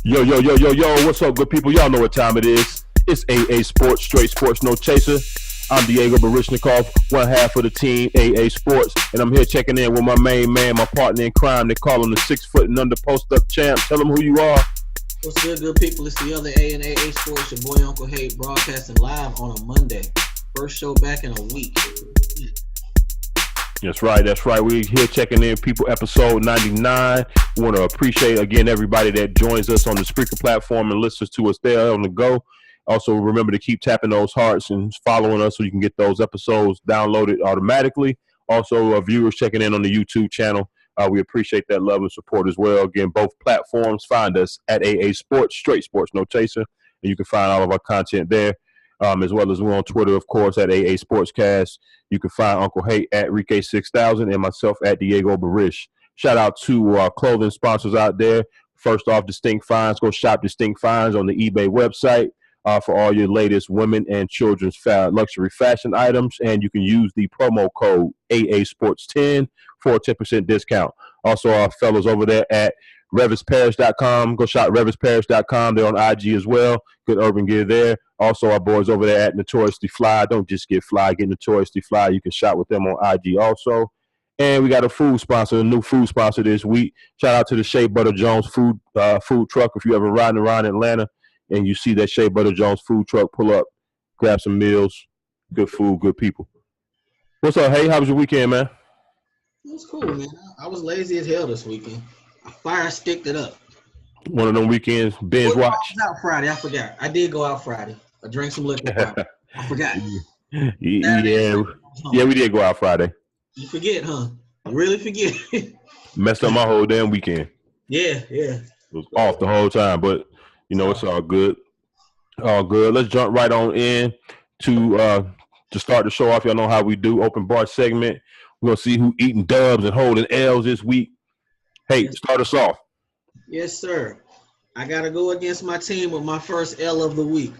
Yo, yo, yo, yo, yo, what's up, good people? Y'all know what time it is. It's AA Sports, straight sports, no chaser. I'm Diego Barishnikov, one half of the team, AA Sports, and I'm here checking in with my main man, my partner in crime. They call him the 6 foot and under post-up champ. Tell him who you are. What's good people? It's the other A and AA Sports, your boy Uncle Hate, broadcasting live on a Monday. First show back in a week. That's right. We're here checking in, people, episode 99. We want to appreciate, again, everybody that joins us on the Spreaker platform and listens to us there on the go. Also, remember to keep tapping those hearts and following us so you can get those episodes downloaded automatically. Also, viewers checking in on the YouTube channel. We appreciate that love and support as well. Again, both platforms, find us at AA Sports, straight sports, no chaser. And you can find all of our content there. As well as we're on Twitter, of course, at AA Sportscast. You can find Uncle Hate at Rike6000 and myself at Diego Barish. Shout out to our clothing sponsors out there. First off, Distinct Finds. Go shop Distinct Finds on the eBay website for all your latest women and children's luxury fashion items. And you can use the promo code AA Sports10 for a 10% discount. Also, our fellows over there at RevisParish.com. Go shop RevisParish.com. They're on IG as well. Good urban gear there. Also, our boys over there at Notoriously Fly. Don't just get fly, get Notoriously Fly. You can shop with them on IG also. And we got a food sponsor, a new food sponsor this week. Shout out to the Shea Butter Jones food truck. If you ever riding around Atlanta and you see that Shea Butter Jones food truck, pull up, grab some meals, good food, good people. What's up, hey? How was your weekend, man? It was cool, man. I was lazy as hell this weekend. I fire sticked it up. One of them weekends, binge watch. I was out Friday. I forgot. I did go out Friday. I drank some liquor Friday. I forgot. Yeah, we did go out Friday. You forget, huh? I really forget. Messed up my whole damn weekend. Yeah. It was off the whole time, but you know it's all good. All good. Let's jump right on in to start the show off. Y'all know how we do. Open bar segment. We're gonna see who eating dubs and holding L's this week. Hey, start us off. Yes, sir. I got to go against my team with my first L of the week.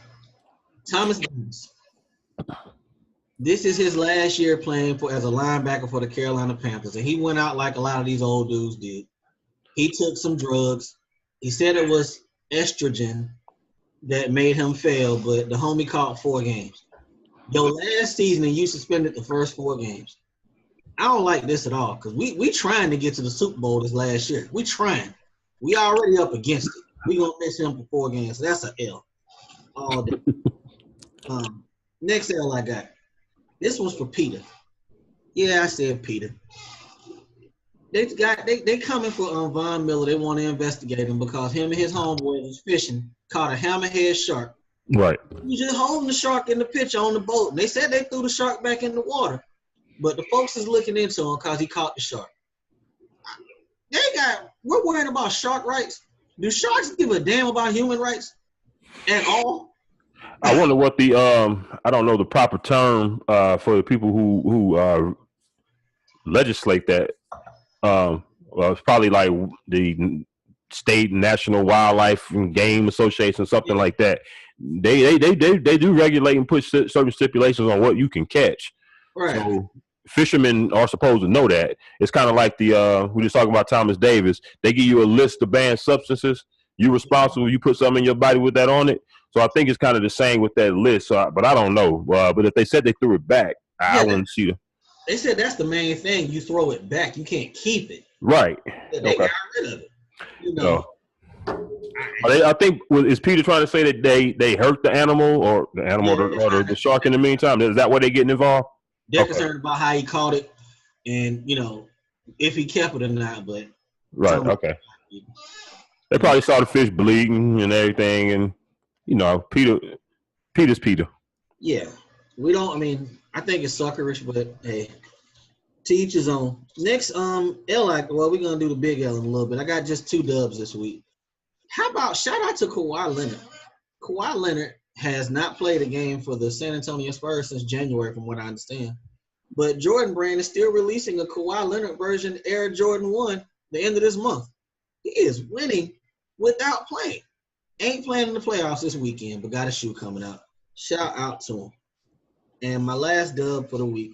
Thomas Davis. This is his last year playing as a linebacker for the Carolina Panthers, and he went out like a lot of these old dudes did. He took some drugs. He said it was estrogen that made him fail, but the homie caught 4 games. Yo, last season, you suspended the first 4 games. I don't like this at all because we trying to get to the Super Bowl this last year. We trying. We already up against it. We gonna miss him for 4 games. So that's an L all day. Next L I got. This one's for Peter. Yeah, I said Peter. They coming for Von Miller. They want to investigate him because him and his homeboy was fishing, caught a hammerhead shark. Right. He was just holding the shark in the picture on the boat. And they said they threw the shark back in the water. But the folks is looking into him because he caught the shark. We're worrying about shark rights. Do sharks give a damn about human rights at all? I wonder what the I don't know the proper term for the people who legislate that. Well, it's probably like the state and national wildlife and game association, something like that. They do regulate and put certain stipulations on what you can catch. Right. So fishermen are supposed to know that. It's kind of like the we just talking about Thomas Davis. They give you a list of banned substances. You're responsible. You put something in your body with that on it. So I think it's kind of the same with that list. But I don't know. But if they said they threw it back, I wouldn't see it. They said that's the main thing. You throw it back. You can't keep it. Right. They got rid of it. You know. I think is Peter trying to say that they hurt the animal or the shark in the meantime? Is that why they're getting involved? They're concerned about how he caught it and, if he kept it or not. But right, okay. They probably saw the fish bleeding and everything. And, Peter's Peter. Yeah. I think it's suckerish, but, hey, to each his own. Next, we're going to do the big L in a little bit. I got just 2 dubs this week. How about shout out to Kawhi Leonard. Kawhi Leonard has not played a game for the San Antonio Spurs since January, from what I understand. But Jordan Brand is still releasing a Kawhi Leonard version, Air Jordan 1, the end of this month. He is winning without playing. Ain't playing in the playoffs this weekend, but got a shoe coming out. Shout out to him. And my last dub for the week.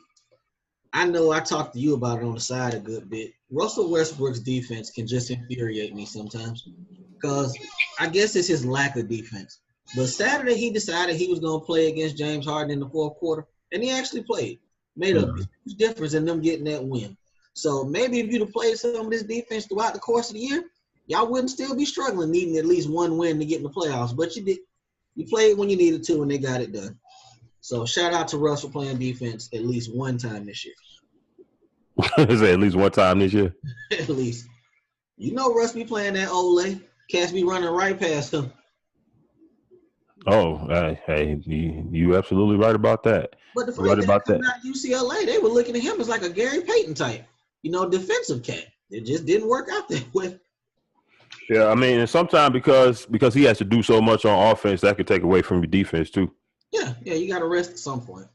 I know I talked to you about it on the side a good bit. Russell Westbrook's defense can just infuriate me sometimes because I guess it's his lack of defense. But Saturday he decided he was going to play against James Harden in the fourth quarter, and he actually played. Made a huge difference in them getting that win. So maybe if you'd have played some of this defense throughout the course of the year, y'all wouldn't still be struggling, needing at least one win to get in the playoffs. But you did. You played when you needed to, and they got it done. So shout out to Russ for playing defense at least one time this year. Is it at least one time this year? At least. You know Russ be playing that Ole. Cats be running right past him. Oh, hey, you absolutely right about that. But the funny thing, coming out of UCLA, they were looking at him as like a Gary Payton type, defensive cat. It just didn't work out that way. Yeah, I mean, and sometimes because he has to do so much on offense, that could take away from your defense too. Yeah, you got to rest at some point.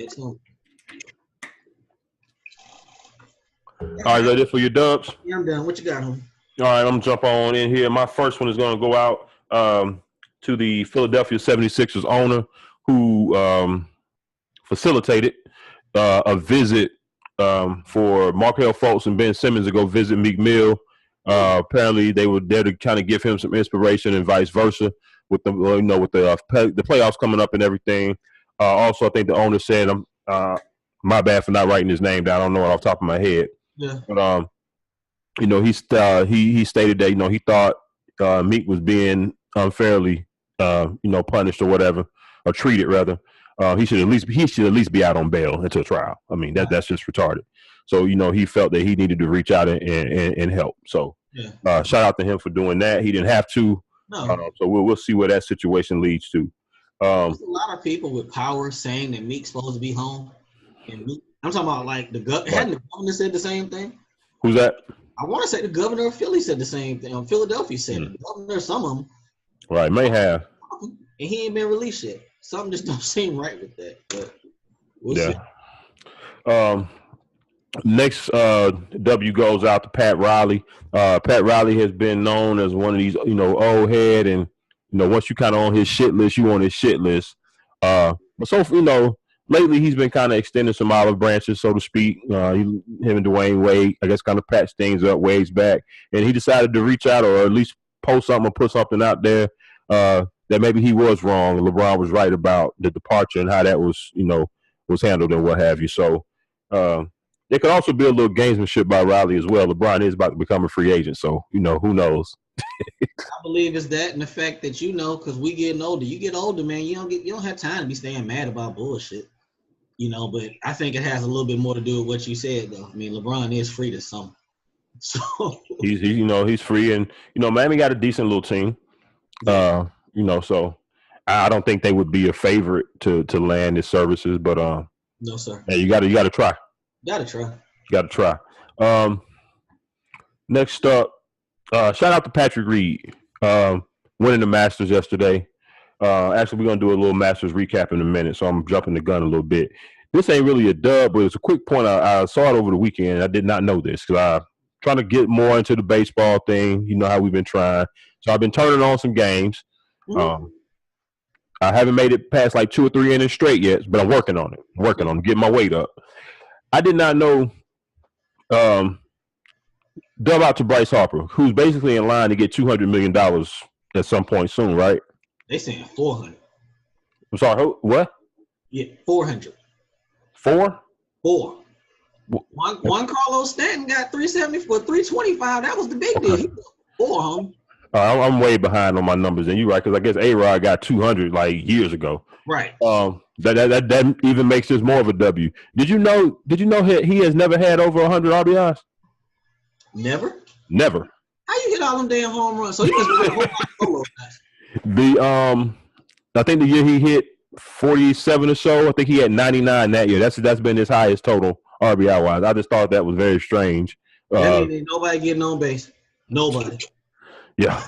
All right, is that it for your dubs? Yeah, I'm done. What you got, homie? All right, I'm going to jump on in here. My first one is going to go out to the Philadelphia 76ers owner who facilitated a visit for Markelle Fultz and Ben Simmons to go visit Meek Mill. Apparently, they were there to kind of give him some inspiration and vice versa with the the playoffs coming up and everything. Also, I think the owner said, my bad for not writing his name down. I don't know it off the top of my head. Yeah. But he stated that he thought Meek was being unfairly punished or whatever, or treated rather. He should at least be out on bail until trial. I mean that's just retarded. So he felt that he needed to reach out and help. So shout out to him for doing that. He didn't have to. No. So we'll see where that situation leads to. There's a lot of people with power saying that Meek's supposed to be home. And Meek, I'm talking about like hadn't the governor said the same thing? Who's that? I want to say the governor of Philly said the same thing. Philadelphia said it. The governor, some of them. Right, may have. And he ain't been released yet. Something just don't seem right with that. But we'll see. Next W goes out to Pat Riley. Pat Riley has been known as one of these, old head, and once you kind of on his shit list, you on his shit list. But so lately he's been kind of extending some olive branches, so to speak. Him and Dwayne Wade, I guess, kind of patched things up ways back, and he decided to reach out or at least post something or put something out there that maybe he was wrong. LeBron was right about the departure and how that was, was handled and what have you. So. There could also be a little gamesmanship by Riley as well. LeBron is about to become a free agent, so who knows? I believe it's that and the fact that because we getting older. You get older, man. You don't have time to be staying mad about bullshit. But I think it has a little bit more to do with what you said, though. I mean, LeBron is free to some. So he's free, and Miami got a decent little team. So I don't think they would be a favorite to land his services, but no, sir. Hey, you got to try. Gotta try. Next up, shout out to Patrick Reed, winning the Masters yesterday. Actually, we're going to do a little Masters recap in a minute, so I'm jumping the gun a little bit. This ain't really a dub, but it's a quick point. I saw it over the weekend. I did not know this because I'm trying to get more into the baseball thing. You know how we've been trying. So I've been turning on some games. Mm-hmm. I haven't made it past like 2 or 3 innings straight yet, but I'm working on it. Getting my weight up. I did not know. Dub out to Bryce Harper, who's basically in line to get $200 million at some point soon, right? They saying 400. I'm sorry, what? Yeah, 400. 4? 4. Juan Carlos Stanton got 370 for 325. That was the big deal. He got 4, homie. I'm way behind on my numbers, and you're right, because I guess A-Rod got 200 like years ago. Right. That even makes this more of a W. Did you know he has never had over 100 RBIs? Never. How you hit all them damn home runs? So he must be a solo guy. I think the year he hit 47 or so, I think he had 99 that year. That's been his highest total RBI wise. I just thought that was very strange. Ain't nobody getting on base. Nobody. Yeah.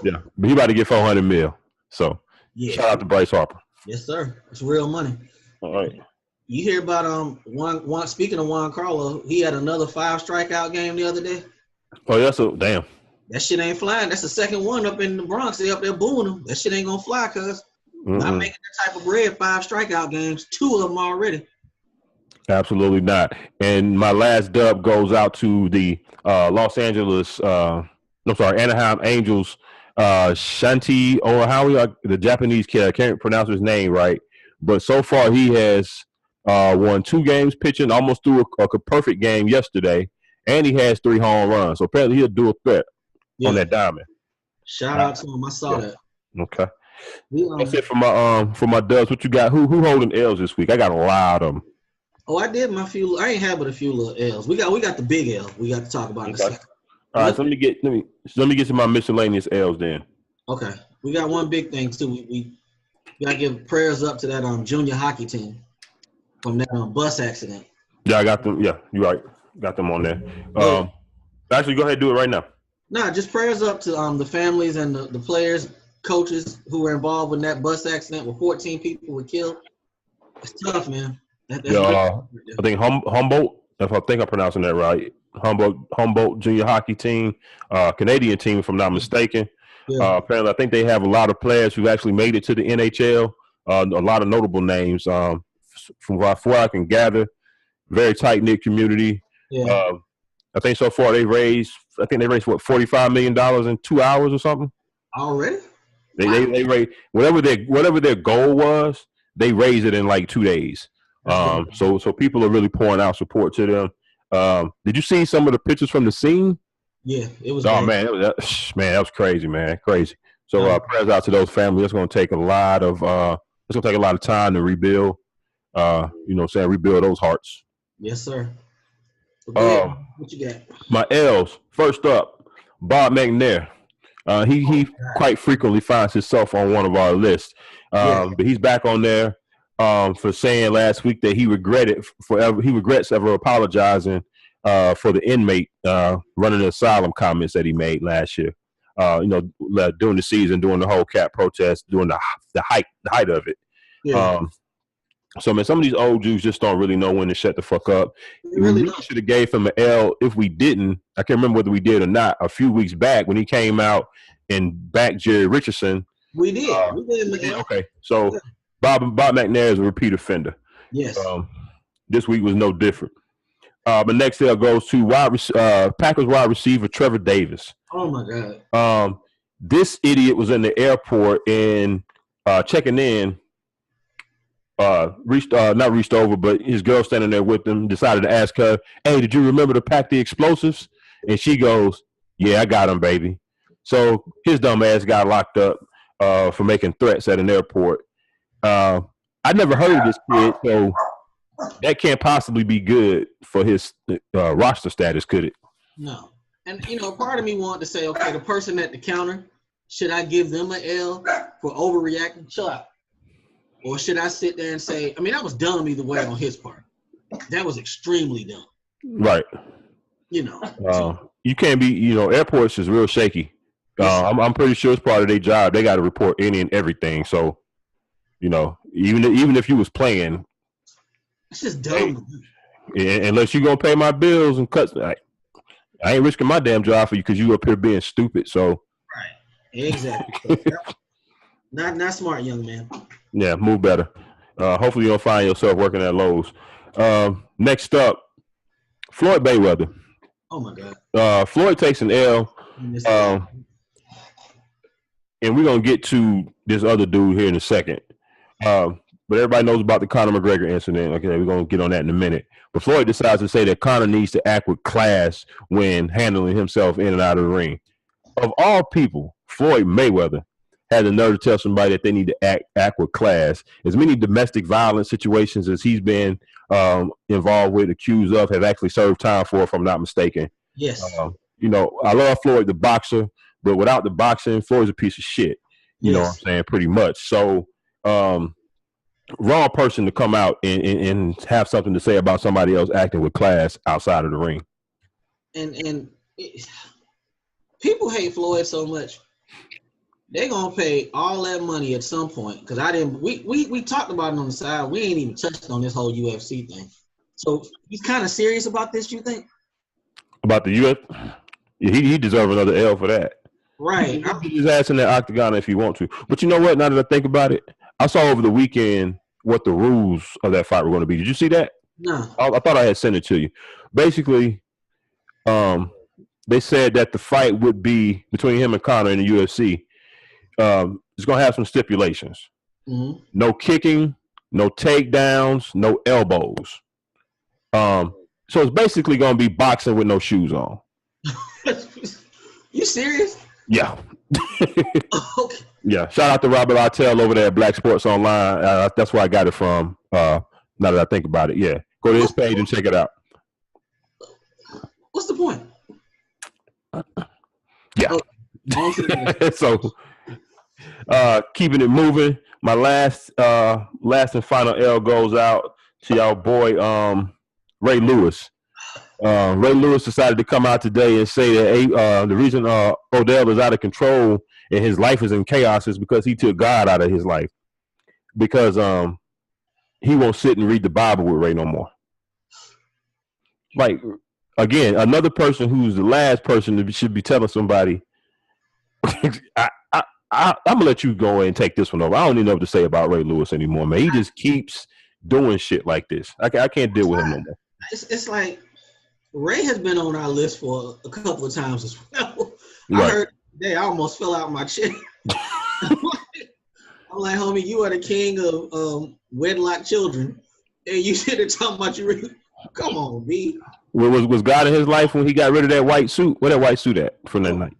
Yeah. But he about to get 400 mil. So shout out to Bryce Harper. Yes, sir. It's real money. All right. You hear about one speaking of Juan Carlos, he had another 5 strikeout game the other day. Oh, yeah, so damn. That shit ain't flying. That's the second one up in the Bronx. They up there booing him. That shit ain't gonna fly, cuz not making that type of bread. 5 strikeout games, 2 of them already. Absolutely not. And my last dub goes out to the Los Angeles, no, sorry, Anaheim Angels. Shanti Ohawi, the Japanese kid. I can't pronounce his name right, but so far he has won 2 games pitching, almost threw a perfect game yesterday, and he has 3 home runs. So apparently he'll do a threat on Yeah. that diamond. Shout out to him. I saw that. Okay. We, That's it for my dubs. What you got? Who holding L's this week? I got a lot of them. Oh, I did my few. I ain't had but a few little L's. We got the big L. We got to talk about in a second. All right, so let me get to my miscellaneous L's then. Okay, we got one big thing too. We gotta give prayers up to that junior hockey team from that bus accident. Yeah, I got them. Yeah, you're right. Got them on there. Actually, go ahead and do it right now. Nah, just prayers up to the families and the players, coaches who were involved in that bus accident where 14 people were killed. It's tough, man. I think Humboldt, if I think I'm pronouncing that right, Humboldt junior hockey team, Canadian team, if I'm not mistaken. Yeah. Apparently, I think they have a lot of players who actually made it to the NHL. A lot of notable names. From what I can gather, very tight knit community. Yeah. I think so far they raised what, $45 million in 2 hours or something. Already? They raised whatever their goal was. They raised it in like 2 days. So people are really pouring out support to them. Did you see some of the pictures from the scene? Yeah, it was. Oh man, that was crazy, man, crazy. So prayers out to those families. It's going to take a lot of time to rebuild. Rebuild those hearts. Yes, sir. What you got? My L's. First up, Bob McNair. He quite frequently finds himself on one of our lists, but he's back on there for saying last week that he regrets ever apologizing for the inmate running the asylum comments that he made last year. During the season, during the whole cat protest, during the height of it. Yeah. So, man, some of these old Jews just don't really know when to shut the fuck up. We really should have gave him an L if we didn't. I can't remember whether we did or not. A few weeks back when he came out and backed Jerry Richardson. We did. We did. Okay. So, Bob McNair is a repeat offender. Yes. This week was no different. But next L goes to Packers wide receiver Trevor Davis. Oh, my God. This idiot was in the airport and checking in. Not reached over, but his girl standing there with him decided to ask her, "Hey, did you remember to pack the explosives?" And she goes, "Yeah, I got them, baby." So his dumb ass got locked up for making threats at an airport. I never heard of this kid, so that can't possibly be good for his roster status, could it? No. And, part of me wanted to say, okay, the person at the counter, should I give them an L for overreacting? Chill out. Or should I sit there and say, that was dumb either way on his part. That was extremely dumb. Right. You can't be, airports is real shaky. I'm pretty sure it's part of their job. They got to report any and everything. So, even if you was playing. It's just dumb. Unless you're going to pay my bills and cuts. I ain't risking my damn job for you because you up here being stupid. So. Right. Exactly. Not smart, young man. Yeah, move better. Hopefully you don't find yourself working at Lowe's. Next up, Floyd Mayweather. Oh, my God. Floyd takes an L. And we're going to get to this other dude here in a second. But everybody knows about the Conor McGregor incident. Okay, we're going to get on that in a minute. But Floyd decides to say that Conor needs to act with class when handling himself in and out of the ring. Of all people, Floyd Mayweather had the nerve to tell somebody that they need to act with class. As many domestic violence situations as he's been involved with, accused of, have actually served time for, if I'm not mistaken. Yes. I love Floyd, the boxer, but without the boxing, Floyd's a piece of shit. You know what I'm saying? Pretty much. So, wrong person to come out and have something to say about somebody else acting with class outside of the ring. And people hate Floyd so much. They're gonna pay all that money at some point because we talked about it on the side. We ain't even touched on this whole UFC thing. So he's kind of serious about this, you think? About the UFC? Yeah, he deserves another L for that. Right. He can get his ass in the octagon if he want to. But you know what? Now that I think about it, I saw over the weekend what the rules of that fight were going to be. Did you see that? No. I thought I had sent it to you. Basically, they said that the fight would be between him and Conor in the UFC. It's going to have some stipulations. Mm-hmm. No kicking, no takedowns, no elbows. So it's basically going to be boxing with no shoes on. You serious? Yeah. Okay. Yeah. Shout out to Robert Artell over there at Black Sports Online. That's where I got it from. Now that I think about it, yeah. Go to his page and check it out. What's the point? Yeah. Oh, So, keeping it moving. My last and final L goes out to y'all boy Ray Lewis. Ray Lewis decided to come out today and say that the reason Odell is out of control and his life is in chaos is because he took God out of his life. Because he won't sit and read the Bible with Ray no more. Like, again, another person who's the last person that should be telling somebody, I'm gonna let you go and take this one over. I don't even know what to say about Ray Lewis anymore, man. He just keeps doing shit like this. I can't deal with him no more. It's like Ray has been on our list for a couple of times as well. Right. I heard today I almost fell out my chair. I'm like, homie, you are the king of wedlock children, and you sit there talking about you. Really, come on, B. Was God in his life when he got rid of that white suit? Where that white suit at from that night?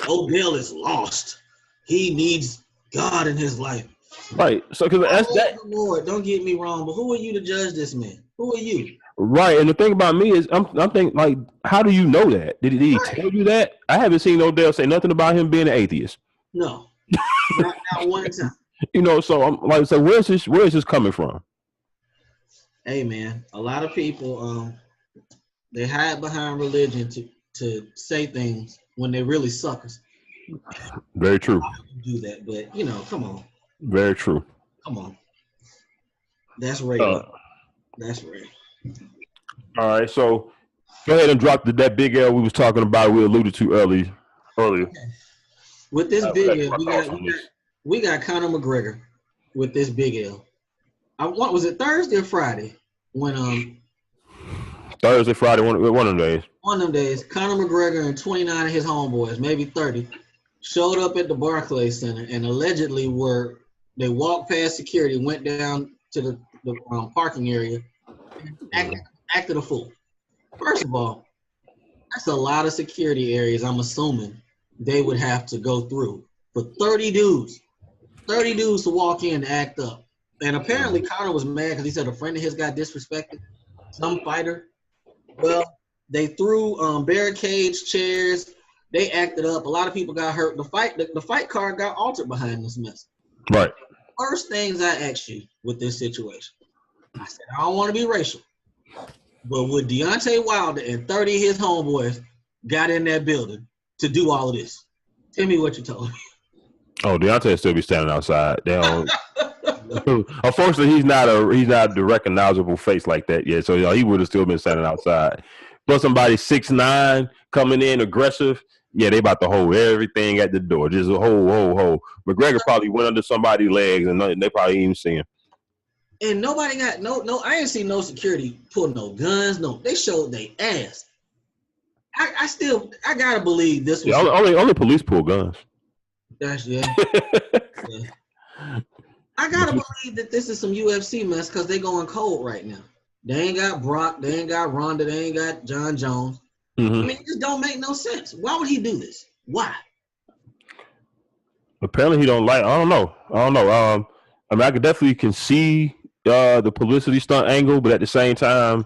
Odell is lost. He needs God in his life. Right. So, because that's that. Lord, don't get me wrong, but who are you to judge this man? Who are you? Right. And the thing about me is, I'm thinking, like, how do you know that? Did he tell you that? I haven't seen Odell say nothing about him being an atheist. No. not one time. You know, so I'm like, so where is this coming from? Hey, man, a lot of people, they hide behind religion to say things when they really suckers. Very true. Do that, but come on. Very true. Come on. That's Ray. That's Ray. All right, so go ahead and drop that big L we was talking about. We alluded to earlier. Okay. With this big L, we got Conor McGregor with this big L. Was it Thursday or Friday when Thursday, Friday, one of them days. One of them days, Conor McGregor and 29 of his homeboys, maybe 30, showed up at the Barclays Center and allegedly they walked past security, went down to the parking area, and acted a fool. First of all, that's a lot of security areas I'm assuming they would have to go through for 30 dudes to walk in and act up. And apparently Conor was mad because he said a friend of his got disrespected, some fighter. Well, they threw barricades, chairs. They acted up. A lot of people got hurt. The fight card got altered behind this mess. Right. First things I asked you with this situation, I said, I don't want to be racial, but would Deontay Wilder and 30 of his homeboys got in that building to do all of this? Tell me what you told me. Oh, Deontay still be standing outside. They don't. Unfortunately, he's not the recognizable face like that yet. So he would have still been standing outside. But somebody 6'9" coming in aggressive, yeah, they about to hold everything at the door. Just a whole. McGregor probably went under somebody's legs and they probably didn't even see him. And nobody got no. I ain't seen no security pull no guns. No, they showed they ass. I gotta believe this was only police pull guns. That's yeah. I gotta believe that this is some UFC mess because they going cold right now. They ain't got Brock, they ain't got Ronda, they ain't got John Jones. Mm-hmm. I mean, it just don't make no sense. Why would he do this? Why? Apparently he don't like. I don't know. I mean, I could definitely can see the publicity stunt angle, but at the same time,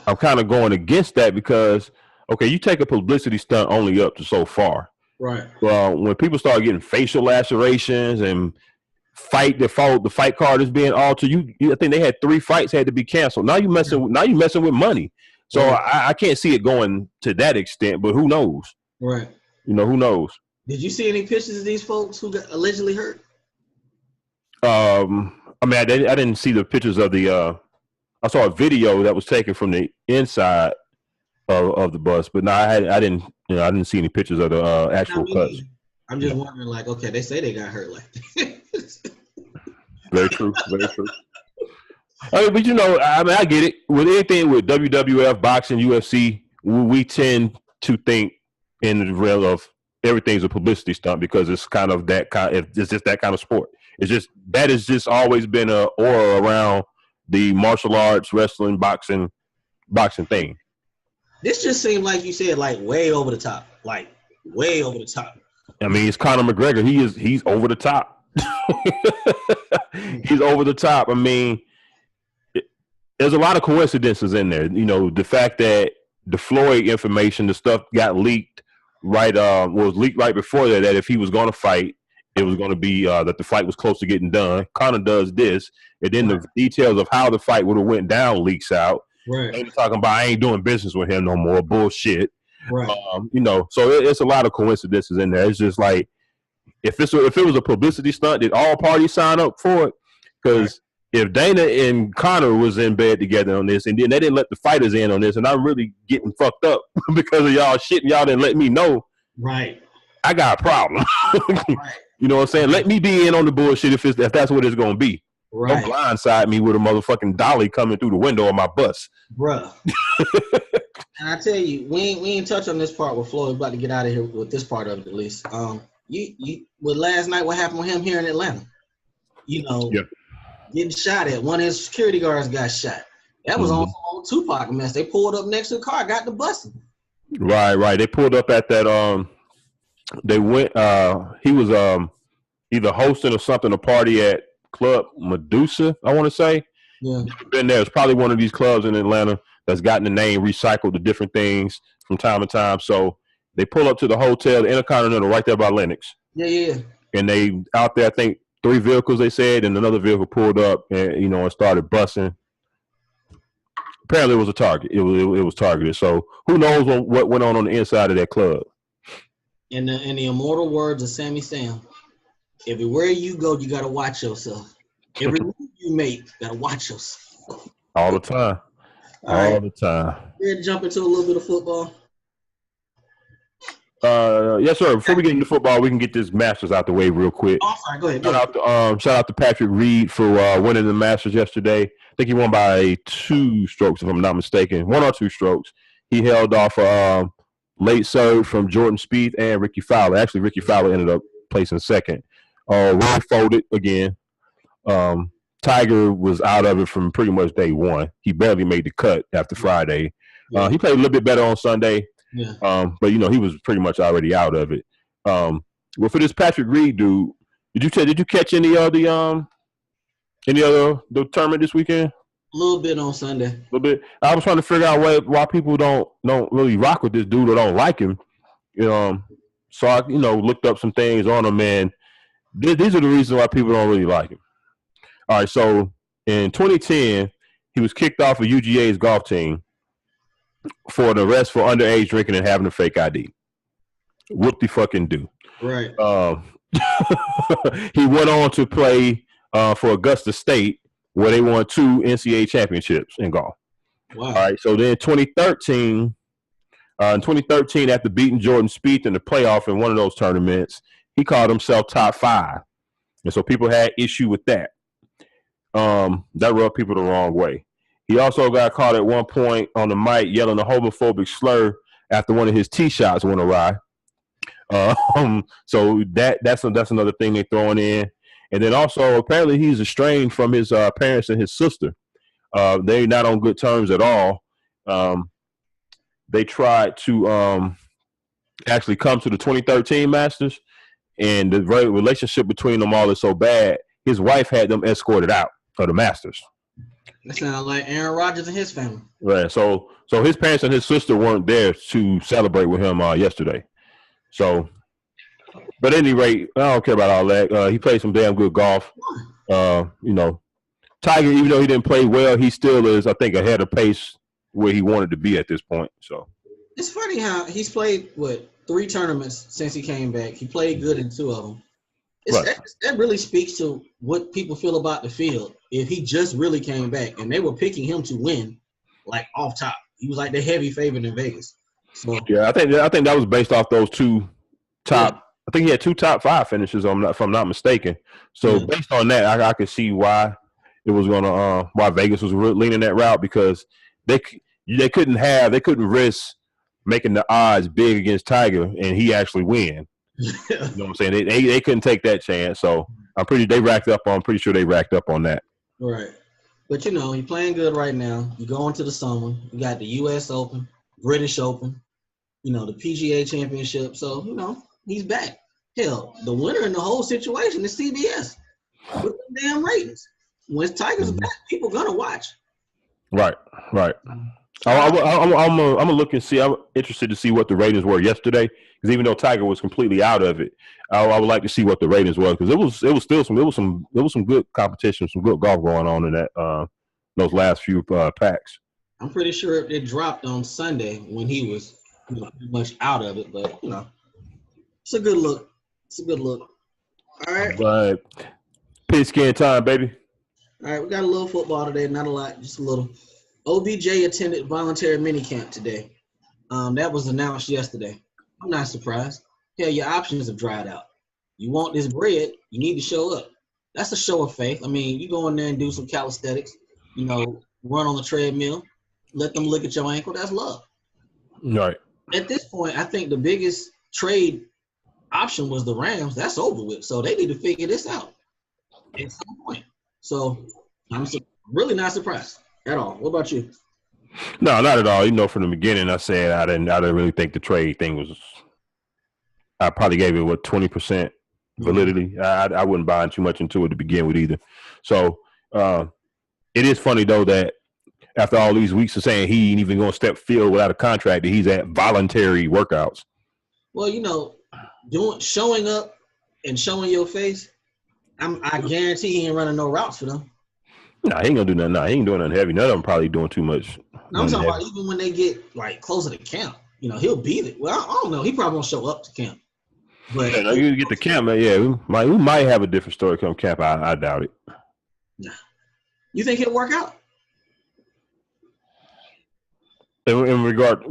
I'm kind of going against that because okay, you take a publicity stunt only up to so far. Right. Well, when people start getting facial lacerations and the fight card is being altered. I think they had 3 fights had to be canceled. Now you messing with money. So right. I can't see it going to that extent, but who knows? Right. Who knows? Did you see any pictures of these folks who got allegedly hurt? I mean, I didn't see the pictures of the. I saw a video that was taken from the inside of the bus, but no, I didn't see any pictures of the actual cuts. I'm just wondering, like, okay, they say they got hurt, like. Very true. Very true. I mean, but you know, I mean, I get it. With anything with WWF, boxing, UFC, we tend to think in the realm of everything's a publicity stunt because it's kind of that kind. It's just that kind of sport. It's just that has just always been a aura around the martial arts, wrestling, boxing thing. This just seemed like you said, like way over the top, like way over the top. I mean, it's Conor McGregor. He's over the top. He's over the top. I mean, there's a lot of coincidences in there. You know, the fact that the Floyd information, the stuff got leaked was leaked right before that. That if he was going to fight, it was going to be that the fight was close to getting done. Conor does this, and then the details of how the fight would have went down leaks out. Right. And talking about I ain't doing business with him no more. Bullshit. Right. You know, so it's a lot of coincidences in there. It's just like if it was a publicity stunt, did all parties sign up for it? Because if Dana and Conor was in bed together on this, and then they didn't let the fighters in on this, and I'm really getting fucked up because of y'all shit, and y'all didn't let me know. Right. I got a problem. Right. You know what I'm saying? Let me be in on the bullshit if that's what it's gonna be. Right. Don't blindside me with a motherfucking dolly coming through the window of my bus. Bruh. And I tell you, we ain't touch on this part with Floyd. We're about to get out of here with this part of it at least. You with last night, what happened with him here in Atlanta? You know, getting shot at. One of his security guards got shot. That was on some old Tupac mess. They pulled up next to the car, got the busting. Right. They pulled up at that. They went. He was either hosting or something, a party at Club Medusa, I want to say. Yeah. Been there. It's probably one of these clubs in Atlanta that's gotten the name recycled to different things from time to time. So they pull up to the hotel, the Intercontinental, right there by Lennox. Yeah. And they out there, I think 3 vehicles they said, and another vehicle pulled up and and started busting. Apparently, it was a target. It was targeted. So who knows what went on the inside of that club? In the immortal words of Sammy Sam, everywhere you go, you gotta watch yourself. Every move you make, you gotta watch yourself. All the time. All the time. Ready to jump into a little bit of football? Yes, sir. Before we get into football, we can get this Masters out the way real quick. Oh, sorry. Go ahead. Shout out to Patrick Reed for winning the Masters yesterday. I think he won by 2 strokes, if I'm not mistaken. 1 or 2 strokes. He held off late serve from Jordan Spieth and Ricky Fowler. Actually, Ricky Fowler ended up placing second. Roy folded again. Tiger was out of it from pretty much day one. He barely made the cut after Friday. He played a little bit better on Sunday. Yeah. But he was pretty much already out of it. Well, for this Patrick Reed dude, did you catch any of the tournament this weekend? A little bit on Sunday. A little bit. I was trying to figure out why people don't really rock with this dude or don't like him. So I looked up some things on him, and these are the reasons why people don't really like him. All right, so in 2010, he was kicked off of UGA's golf team for an arrest for underage drinking and having a fake ID. Whoop the fucking do. Right. He went on to play for Augusta State, where they won 2 NCAA championships in golf. Wow. All right, so then 2013, after beating Jordan Spieth in the playoff in one of those tournaments, he called himself top 5. And so people had issue with that. That rubbed people the wrong way. He also got caught at one point on the mic yelling a homophobic slur after one of his tee shots went awry. So that's another thing they're throwing in. And then also apparently he's estranged from his parents and his sister. They're not on good terms at all. They tried to actually come to the 2013 Masters, and the relationship between them all is so bad, his wife had them escorted out of the Masters. That sounds like Aaron Rodgers and his family. Right. So his parents and his sister weren't there to celebrate with him yesterday. So, but at any rate, I don't care about all that. He played some damn good golf. Tiger, even though he didn't play well, he still is, I think, ahead of pace where he wanted to be at this point. So it's funny how he's played 3 tournaments since he came back. He played good in 2 of them. That really speaks to what people feel about the field. If he just really came back, and they were picking him to win, like off top, he was like the heavy favorite in Vegas. So yeah, I think that was based off those 2 top. Yeah. I think he had 2 top 5 finishes, if I'm not mistaken. So based on that, I could see why it was gonna why Vegas was leaning that route because they couldn't risk making the odds big against Tiger and he actually win. You know what I'm saying? They couldn't take that chance. So pretty sure they racked up on that. Right. But you're playing good right now. You go into the summer. You got the US Open, British Open, the PGA Championship. So, he's back. Hell, the winner in the whole situation is CBS with the damn ratings. When Tiger's back, people gonna watch. Right. I'm gonna look and see. I'm interested to see what the ratings were yesterday because even though Tiger was completely out of it, I would like to see what the ratings were because it was still some good competition, some good golf going on in that those last few packs. I'm pretty sure it dropped on Sunday when he was pretty much out of it, but it's a good look. All right. But pigskin time, baby. All right, we got a little football today, not a lot, just a little. OBJ attended voluntary minicamp today. That was announced yesterday. I'm not surprised. Hell, your options have dried out. You want this bread, you need to show up. That's a show of faith. I mean, you go in there and do some calisthenics, run on the treadmill, let them look at your ankle. That's love. Right. At this point, I think the biggest trade option was the Rams. That's over with. So they need to figure this out at some point. So I'm really not surprised at all. What about you? No, not at all. From the beginning, I said I didn't really think the trade thing was. I probably gave it 20% validity. I wouldn't buy too much into it to begin with either. So it is funny though that after all these weeks of saying he ain't even going to step field without a contract, that he's at voluntary workouts. Well, showing up and showing your face. I guarantee he ain't running no routes for them. Nah, he ain't gonna do nothing. Nah, he ain't doing nothing heavy. None of them probably doing too much. No, I'm talking about even when they get closer to camp. He'll beat it. Well, I don't know. He probably won't show up to camp. But you get to camp, man. Yeah, we might have a different story come camp. I doubt it. Nah. You think he'll work out? In regards to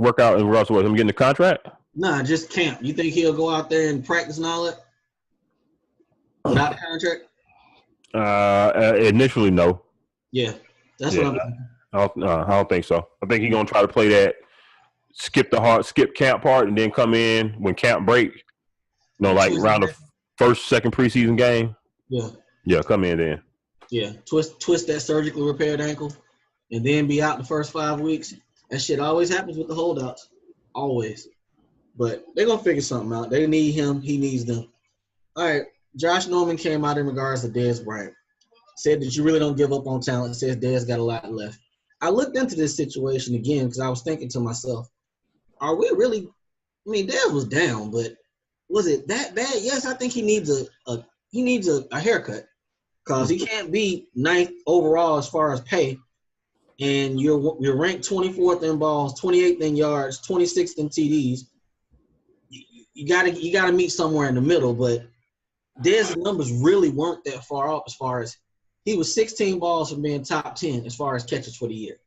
what, him getting the contract? Nah, just camp. You think he'll go out there and practice and all that without the contract? Initially, no. Yeah, that's what I'm thinking. I don't think so. I think he's gonna try to play that skip camp part and then come in when camp break. Like around the second preseason game. Yeah, come in then. Yeah, twist that surgically repaired ankle, and then be out the first 5 weeks. That shit always happens with the holdouts, always. But they're gonna figure something out. They need him. He needs them. All right, Josh Norman came out in regards to Dez Bryant. Said that you really don't give up on talent. Says Dez got a lot left. I looked into this situation again because I was thinking to myself, are we really – Dez was down, but was it that bad? Yes, I think he needs a haircut because he can't be 9th overall as far as pay, and you're ranked 24th in balls, 28th in yards, 26th in TDs. You gotta meet somewhere in the middle, but Dez's numbers really weren't that far off as far as – he was 16 balls from being top 10 as far as catches for the year.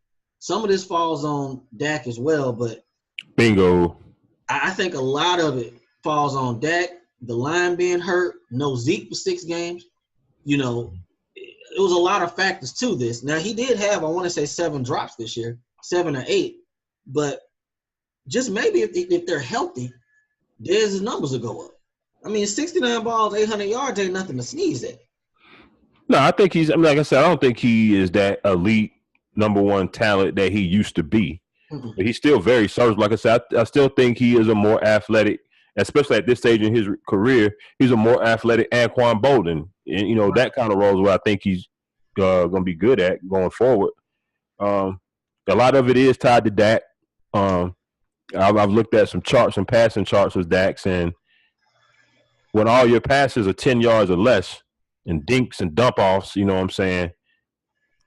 Some of this falls on Dak as well, but bingo. I think a lot of it falls on Dak, the line being hurt, no Zeke for 6 games. It was a lot of factors to this. Now, he did have, I want to say, 7 drops this year, 7 or 8. But just maybe if they're healthy, Dez's numbers will go up. 69 balls, 800 yards ain't nothing to sneeze at. No, I think he's. Like I said, I don't think he is that elite number one talent that he used to be. Mm-hmm. But he's still very serviceable. Like I said, I still think he is a more athletic, especially at this stage in his career. He's a more athletic Anquan Bolden, and that kind of role is what I think he's going to be good at going forward. A lot of it is tied to Dak. I've looked at some passing charts with Dak's, and when all your passes are 10 yards or less, and dinks and dump offs, you know what I'm saying?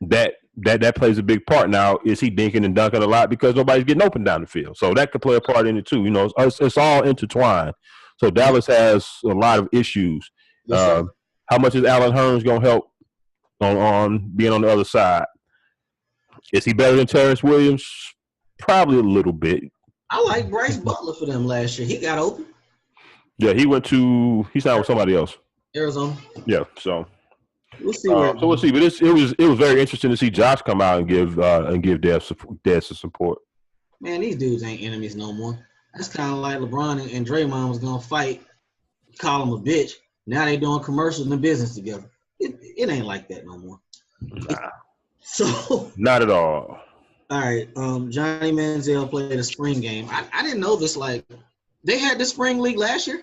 That plays a big part. Now, is he dinking and dunking a lot because nobody's getting open down the field? So that could play a part in it too. It's all intertwined. So Dallas has a lot of issues. Yes, how much is Allen Hurns going to help on being on the other side? Is he better than Terrence Williams? Probably a little bit. I like Bryce Butler for them last year. He got open. Yeah, he signed with somebody else. Arizona. Yeah, so We'll see where. So we'll see. But it was very interesting to see Josh come out and give Des some support. Man, these dudes ain't enemies no more. That's kind of like LeBron and Draymond was gonna fight, call him a bitch. Now they doing commercials and business together. It ain't like that no more. Nah, so not at all. All right, Johnny Manziel played a spring game. I didn't know this. Like, they had the spring league last year.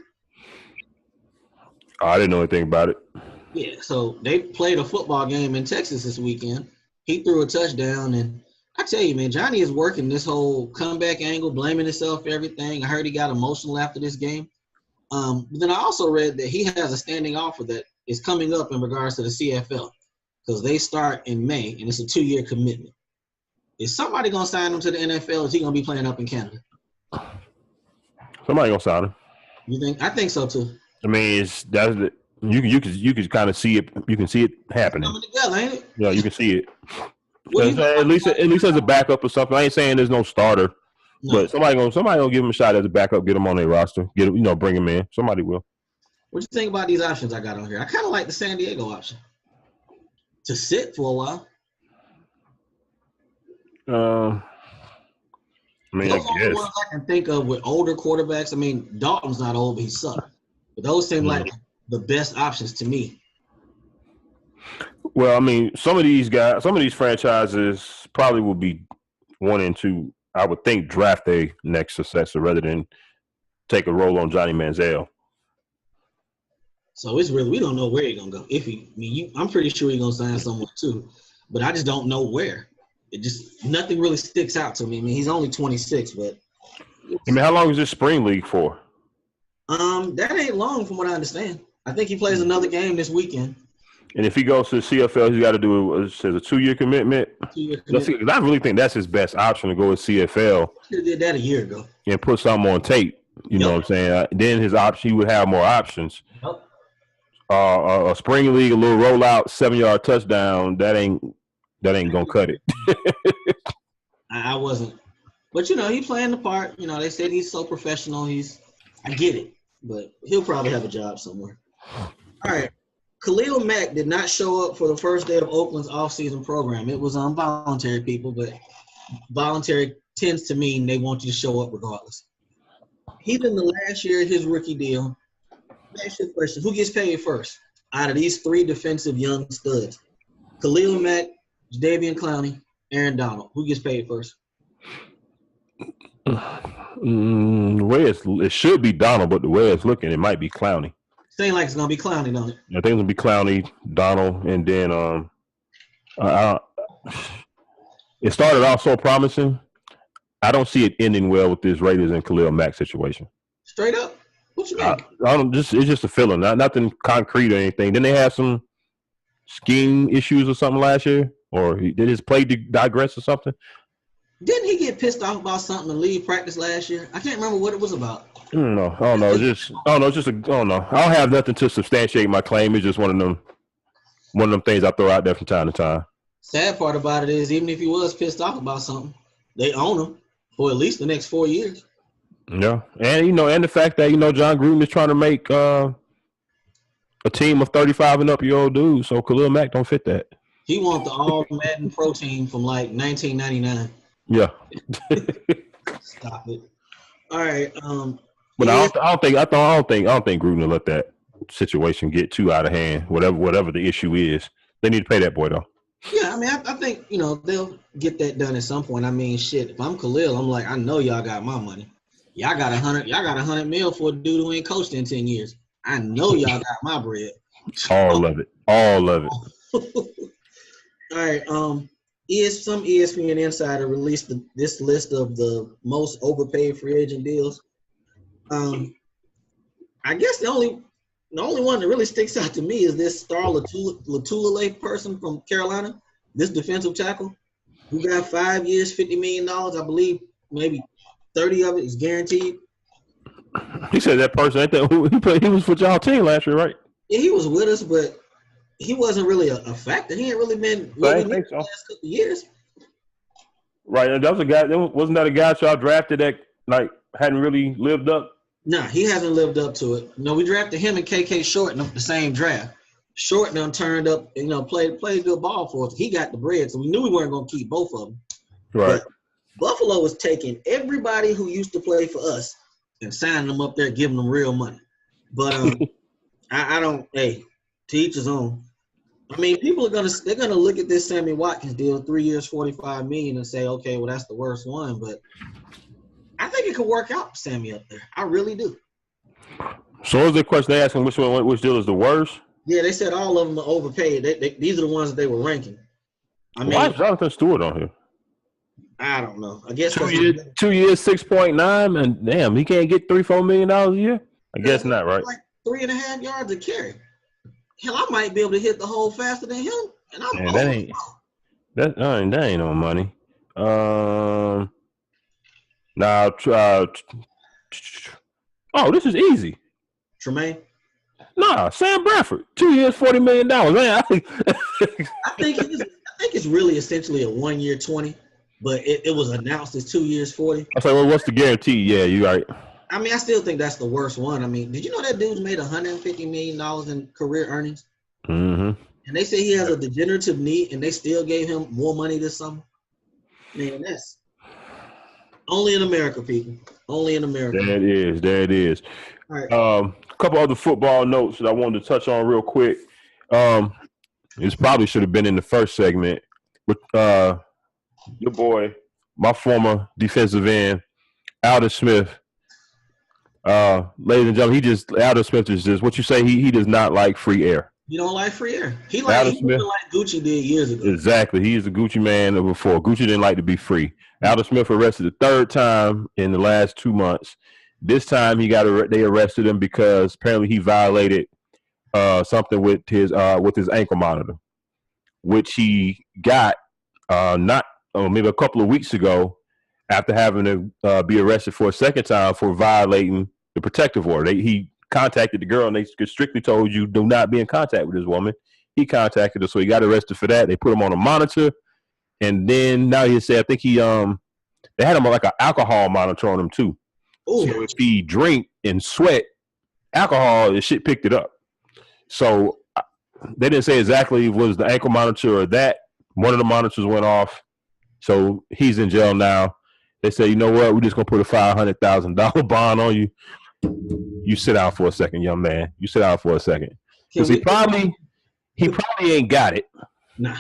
I didn't know anything about it. Yeah, so they played a football game in Texas this weekend. He threw a touchdown, and I tell you, man, Johnny is working this whole comeback angle, blaming himself for everything. I heard he got emotional after this game. But then I also read that he has a standing offer that is coming up in regards to the CFL because they start in May, and it's a 2-year commitment. Is somebody gonna sign him to the NFL? Or is he gonna be playing up in Canada? Somebody gonna sign him. You think? I think so too. I mean, you can kind of see it. You can see it happening. Coming together, ain't it? Yeah, you can see it. At least as a backup or something. I ain't saying there's no starter, but somebody gonna give him a shot as a backup. Get him on their roster. Bring him in. Somebody will. What you think about these options I got on here? I kind of like the San Diego option to sit for a while. I mean, those I guess. Ones I can think of with older quarterbacks. I mean, Dalton's not old, but he sucked. But those seem like the best options to me. Well, I mean, some of these franchises probably will be wanting to, I would think, draft a next successor rather than take a role on Johnny Manziel. So it's really, we don't know where he's gonna go. I'm pretty sure he's gonna sign somewhere too, but I just don't know where. Nothing really sticks out to me. I mean, he's only 26, but I mean, how long is this spring league for? That ain't long from what I understand. I think he plays another game this weekend. And if he goes to the CFL, he's got to do a 2-year commitment. 2-year commitment. I really think that's his best option to go with CFL. He did that a year ago. And put something on tape. You know what I'm saying? Then he would have more options. Yep. A spring league, a little rollout, 7-yard touchdown. That ain't gonna cut it. I wasn't, but he playing the part. They said he's so professional. I get it, but he'll probably have a job somewhere. All right, Khalil Mack did not show up for the first day of Oakland's offseason program. It was voluntary, people, but voluntary tends to mean they want you to show up regardless. He's in the last year of his rookie deal. Next question: who gets paid first out of these 3 defensive young studs? Khalil Mack, Jadeveon Clowney, Aaron Donald. Who gets paid first? The way it should be Donald, but the way it's looking, it might be Clowney. Seems like it's gonna be Clowney, don't it? I think it's gonna be Clowney, Donald, and then it started off so promising. I don't see it ending well with this Raiders and Khalil Mack situation. Straight up, what you mean? It's just a feeling, nothing concrete or anything. Didn't they have some scheme issues or something last year, or did his play digress or something? Didn't he get pissed off about something and leave practice last year? I can't remember what it was about. I don't know. I don't have nothing to substantiate my claim. It's just one of them things I throw out there from time to time. Sad part about it is, even if he was pissed off about something, they own him for at least the next 4 years. Yeah, and and the fact that John Gruden is trying to make a team of 35 and up year old dudes, so Khalil Mack don't fit that. He wants the all Madden Pro team from like 1999. Yeah. Stop it. All right. But I don't think Gruden will let that situation get too out of hand. Whatever the issue is, they need to pay that boy though. Yeah, I mean, I think they'll get that done at some point. I mean, shit. If I'm Khalil, I'm like, I know y'all got my money. Y'all got $100 million for a dude who ain't coached in 10 years. I know y'all got my bread. All of it. All right. Some ESPN insider released this list of the most overpaid free agent deals. I guess the only one that really sticks out to me is this Star Latulele person from Carolina, this defensive tackle, who got 5 years, $50 million. I believe maybe 30 of it is guaranteed. He said that person ain't that he was for y'all team last year, right? Yeah, he was with us, but he wasn't really a factor. He ain't really been I think so. the last couple of years. Right, and that was a guy. Wasn't that a guy y'all drafted that hadn't really lived up? Nah, he hasn't lived up to it. No, we drafted him and KK Short in the same draft. Short and them turned up, played good ball for us. He got the bread, so we knew we weren't going to keep both of them. Right. But Buffalo was taking everybody who used to play for us and signing them up there, giving them real money. But I don't. Hey, to each his own. I mean, people they're gonna look at this Sammy Watkins deal, 3 years, $45 million, and say, okay, well, that's the worst one. But I think it could work out for Sammy up there. I really do. So what was the question they asking? Which deal is the worst? Yeah, they said all of them are overpaid. These are the ones that they were ranking. I mean, why is Jonathan Stewart on here? I don't know. I guess 2 years, 6.9, and damn, he can't get $3-4 million a year. I guess not, right? Like 3.5 yards a carry. Hell, I might be able to hit the hole faster than him. And I'm that ain't no money. Now, this is easy. Tremaine? Nah, Sam Bradford, 2 years, $40 million. Man, I think it's really essentially a 1 year 20, but it was announced as 2 years 40. I was like, well, what's the guarantee? Yeah, you're right. I mean, I still think that's the worst one. I mean, did you know that dude's made $150 million in career earnings? Mm-hmm. And they say he has a degenerative knee, and they still gave him more money this summer. Man, that's only in America, people. Only in America. There it is. All right. A couple other football notes that I wanted to touch on real quick. This probably should have been in the first segment. But your boy, my former defensive end, Alden Smith. Ladies and gentlemen, Alden Smith is just what you say. He does not like free air. You don't like free air. He like Gucci did years ago. Exactly. He is the Gucci man before. Gucci didn't like to be free. Alden Smith arrested the third time in the last 2 months. This time they arrested him because apparently he violated something with his ankle monitor, which he got maybe a couple of weeks ago after having to be arrested for a second time for violating the protective order. He contacted the girl and they strictly told you do not be in contact with this woman. He contacted her, so he got arrested for that. They put him on a monitor, and then now he said I think they had him on like an alcohol monitor on him too. Ooh. So if he drink and sweat alcohol, the shit picked it up. So they didn't say exactly was the ankle monitor or that. One of the monitors went off, so he's in jail now. They say, you know what? We're just gonna put a $500,000 bond on you. You sit down for a second, young man. You sit down for a second, because he probably ain't got it. Nah.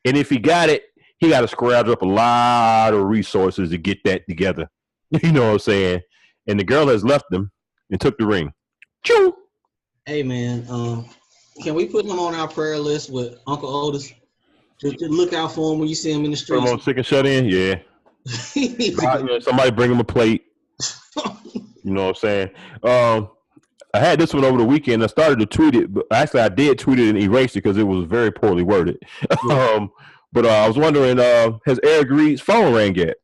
And if he got it, he got to scrounge up a lot of resources to get that together. You know what I'm saying? And the girl has left him and took the ring. Choo! Hey, man, can we put him on our prayer list with Uncle Otis? To look out for him when you see him in the streets. Put him on sick and shut in? Yeah. Somebody bring him a plate. You know what I'm saying? I had this one over the weekend. I started to tweet it, but actually I did tweet it and erased it because it was very poorly worded. Yeah. But I was wondering, has Eric Reed's phone rang yet?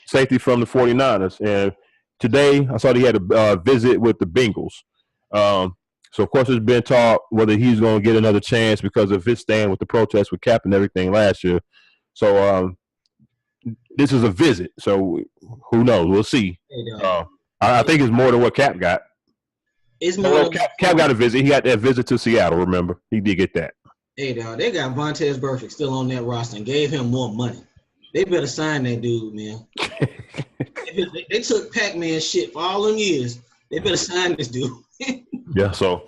Safety from the 49ers. And today I saw that he had a visit with the Bengals. So, of course, it's been talk whether he's going to get another chance because of his stand with the protest with Cap and everything last year. So, this is a visit. So, who knows? We'll see. I think it's more than what Cap got. It's more. Cap got a visit. He got that visit to Seattle, remember? He did get that. Hey, dog, they got Vontaze Burfict still on that roster and gave him more money. They better sign that dude, man. They took Pac-Man shit for all them years. They better sign this dude. Yeah, so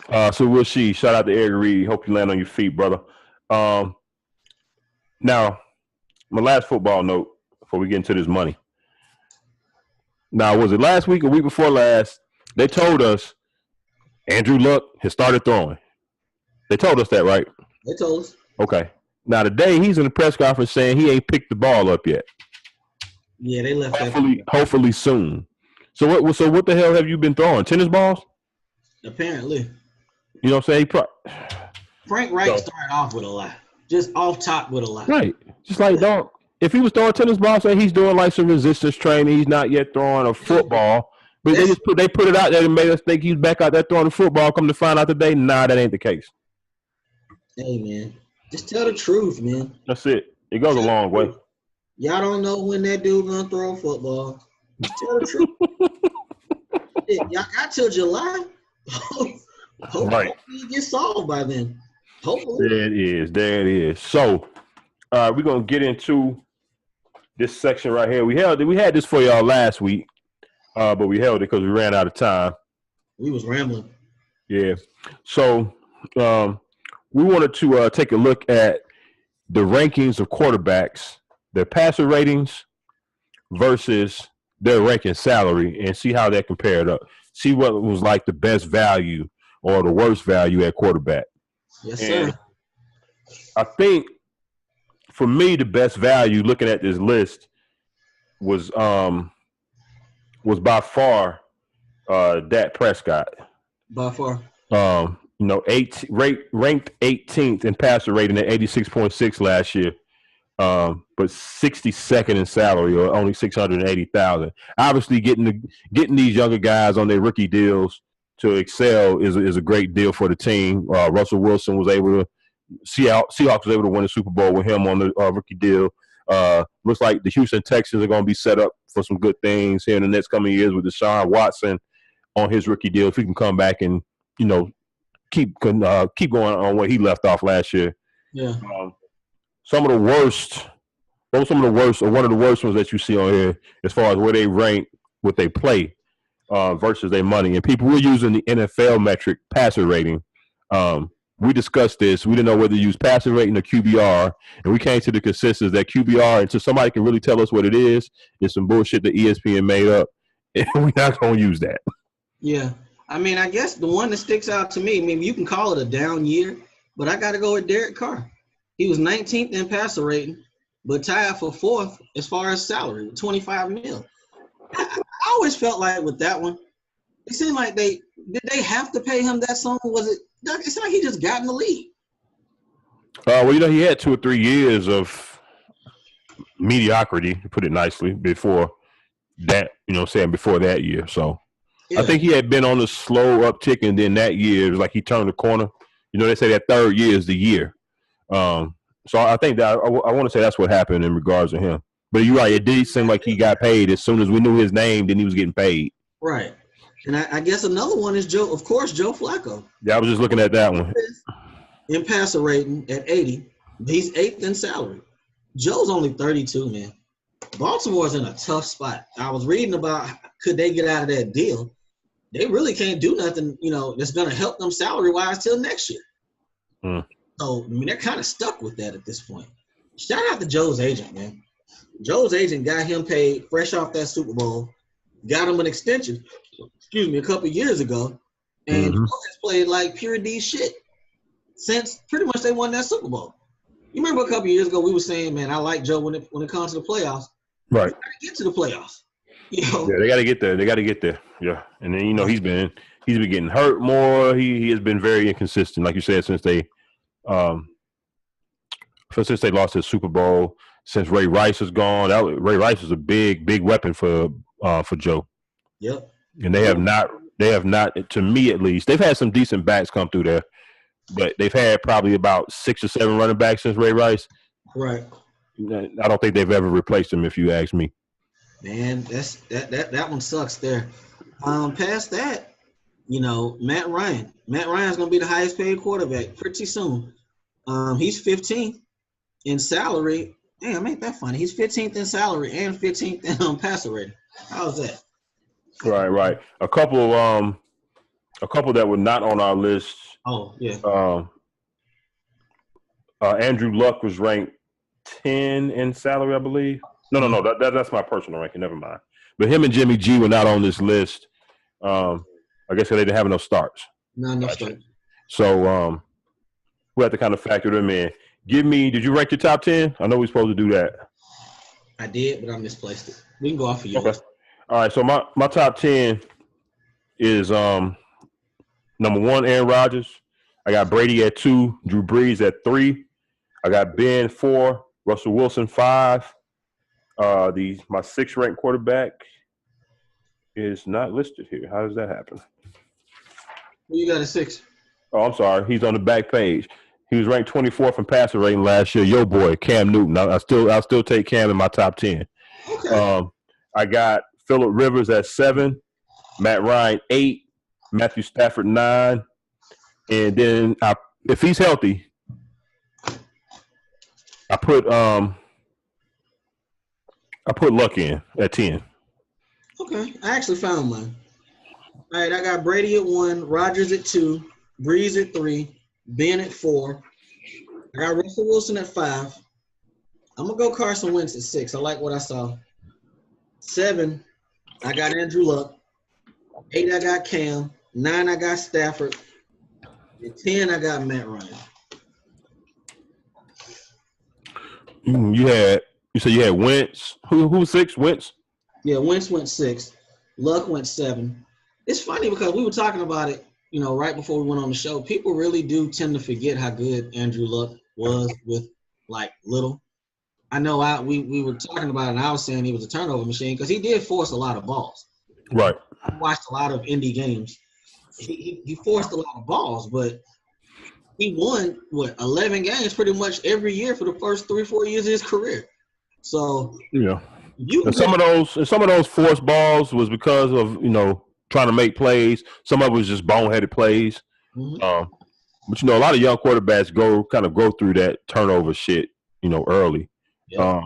we'll see. Shout out to Eric Reed. Hope you land on your feet, brother. Now, my last football note before we get into this money. Now, was it last week or week before last? They told us Andrew Luck has started throwing. They told us that, right? They told us. Okay. Now, today he's in the press conference saying he ain't picked the ball up yet. Yeah, they left hopefully soon. So what the hell have you been throwing? Tennis balls? Apparently. You know what I'm saying? Frank Wright started off with a lie. Just off top with a lie. Right. Just like, dog, if he was throwing tennis balls, say he's doing like some resistance training. He's not yet throwing a football. But they put it out there and made us think he's back out there throwing the football. Come to find out today, nah, that ain't the case. Hey, man. Just tell the truth, man. That's it. It goes a long way. Y'all don't know when that dude gonna throw a football. Just tell the truth. Y'all got till July. Right. Hopefully it gets solved by then. Hopefully. There it is. There it is. So we're gonna get into this section right here. We had this for y'all last week, but we held it because we ran out of time. We was rambling. Yeah. So we wanted to take a look at the rankings of quarterbacks, their passer ratings versus their ranking salary, and see how that compared up. See what was like the best value or the worst value at quarterback. Yes, And sir. I think for me, the best value looking at this list was by far Dak Prescott. By far. Ranked 18th in passer rating at 86.6 last year, but 62nd in salary, or only 680,000. Obviously, getting these younger guys on their rookie deals to excel is a great deal for the team. Russell Wilson was able to Seahawks was able to win the Super Bowl with him on the rookie deal. Looks like the Houston Texans are going to be set up for some good things here in the next coming years with Deshaun Watson on his rookie deal. If he can come back and keep going on what he left off last year. Yeah. Some of the worst, or one of the worst ones that you see on here, as far as where they rank, what they play versus their money. And people were using the NFL metric passer rating. We discussed this. We didn't know whether to use passer rating or QBR, and we came to the consensus that QBR, until somebody can really tell us what it is some bullshit that ESPN made up, and we're not going to use that. Yeah. I mean, I guess the one that sticks out to me, I mean, you can call it a down year, but I got to go with Derek Carr. He was 19th in passer rating, but tied for 4th as far as salary, with $25 million. I always felt like with that one, it seemed like did they have to pay him that sum? It seemed like he just got in the league. Well, he had 2 or 3 years of mediocrity, to put it nicely, before that, before that year. So yeah. I think he had been on a slow uptick, and then that year, it was like he turned the corner. They say that third year is the year. So I think that I want to say that's what happened in regards to him. But you're right, it did seem like he got paid as soon as we knew his name, then he was getting paid. Right. And I guess another one is Joe Flacco. Yeah, I was just looking at that one. In passer rating at 80, he's 8th in salary. Joe's only 32, man. Baltimore's in a tough spot. I was reading about could they get out of that deal. They really can't do nothing, that's going to help them salary-wise till next year. So, I mean, they're kind of stuck with that at this point. Shout out to Joe's agent, man. Joe's agent got him paid fresh off that Super Bowl, got him an extension, a couple of years ago, and Joe has played like pure D shit since pretty much they won that Super Bowl. You remember a couple of years ago we were saying, man, I like Joe when it comes to the playoffs. Right. They gotta get to the playoffs. Yeah, they got to get there. They got to get there. Yeah, and then he's been getting hurt more. He has been very inconsistent, like you said, since they lost his Super Bowl. Since Ray Rice is gone, Ray Rice is a big weapon for Joe. Yep. And they have not, to me at least, they've had some decent backs come through there, but they've had probably about 6 or 7 running backs since Ray Rice. Right. I don't think they've ever replaced him, if you ask me. Man, that one sucks there. Past that, Matt Ryan. Matt Ryan's gonna be the highest paid quarterback pretty soon. He's 15th in salary. Damn, ain't that funny? He's 15th in salary and 15th in passer rating. How's that? Right. A couple that were not on our list. Oh yeah. Andrew Luck was ranked 10 in salary, I believe. No. That's my personal ranking. Never mind. But him and Jimmy G were not on this list. I guess they didn't have enough starts. No starts. So we have to kind of factor them in. Did you rank your top 10? I know we're supposed to do that. I did, but I misplaced it. We can go off of yours. Okay. All right, so my top 10 is number 1, Aaron Rodgers. I got Brady at 2, Drew Brees at 3. I got Ben 4, Russell Wilson 5. My 6th ranked quarterback is not listed here. How does that happen? Who you got at 6? Oh, I'm sorry. He's on the back page. He was ranked 24th in passer rating last year. Yo, boy, Cam Newton. I'll still take Cam in my top 10. Okay. I got Phillip Rivers at 7, Matt Ryan 8, Matthew Stafford 9, And then if he's healthy, I put Luck in at 10. Okay, I actually found mine. All right, I got Brady at 1, Rodgers at 2, Breeze at 3, Ben at 4. I got Russell Wilson at 5. I'm gonna go Carson Wentz at 6. I like what I saw. 7, I got Andrew Luck. 8, I got Cam. 9, I got Stafford. At 10, I got Matt Ryan. You said you had Wentz. Who was 6? Wentz? Yeah, Wentz went 6. Luck went 7. It's funny because we were talking about it, right before we went on the show. People really do tend to forget how good Andrew Luck was with little. I know we were talking about it, and I was saying he was a turnover machine because he did force a lot of balls. Right. I watched a lot of indie games. He forced a lot of balls, but he won 11 games pretty much every year for the first 3-4 years of his career. So and some of those forced balls was because of trying to make plays. Some of it was just boneheaded plays. Mm-hmm. But a lot of young quarterbacks go through that turnover shit early. Yeah.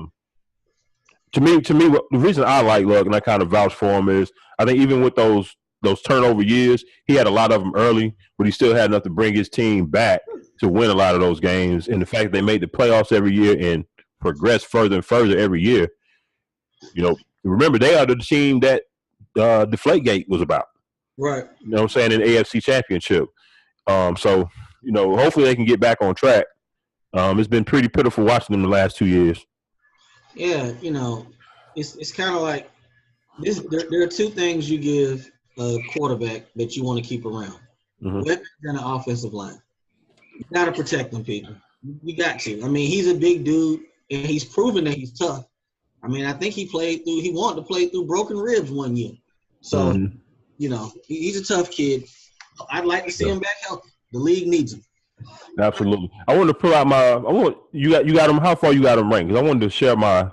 To me, the reason I like Luck and I kind of vouch for him is I think even with those turnover years, he had a lot of them early, but he still had enough to bring his team back to win a lot of those games. And the fact that they made the playoffs every year and progress further and further every year, remember they are the team that Deflategate was about. Right. You know what I'm saying, in the AFC Championship. So, hopefully they can get back on track. It's been pretty pitiful watching them the last 2 years. Yeah, it's kind of like this. There are two things you give a quarterback that you want to keep around: weapons and an offensive line. You got to protect them, people. You got to. I mean, he's a big dude, and he's proven that he's tough. I mean, I think he wanted to play through broken ribs one year. So, he's a tough kid. I'd like to see him back healthy. The league needs him. Absolutely. I wanted to pull out you got them. How far you got them ranked? Because I wanted to share my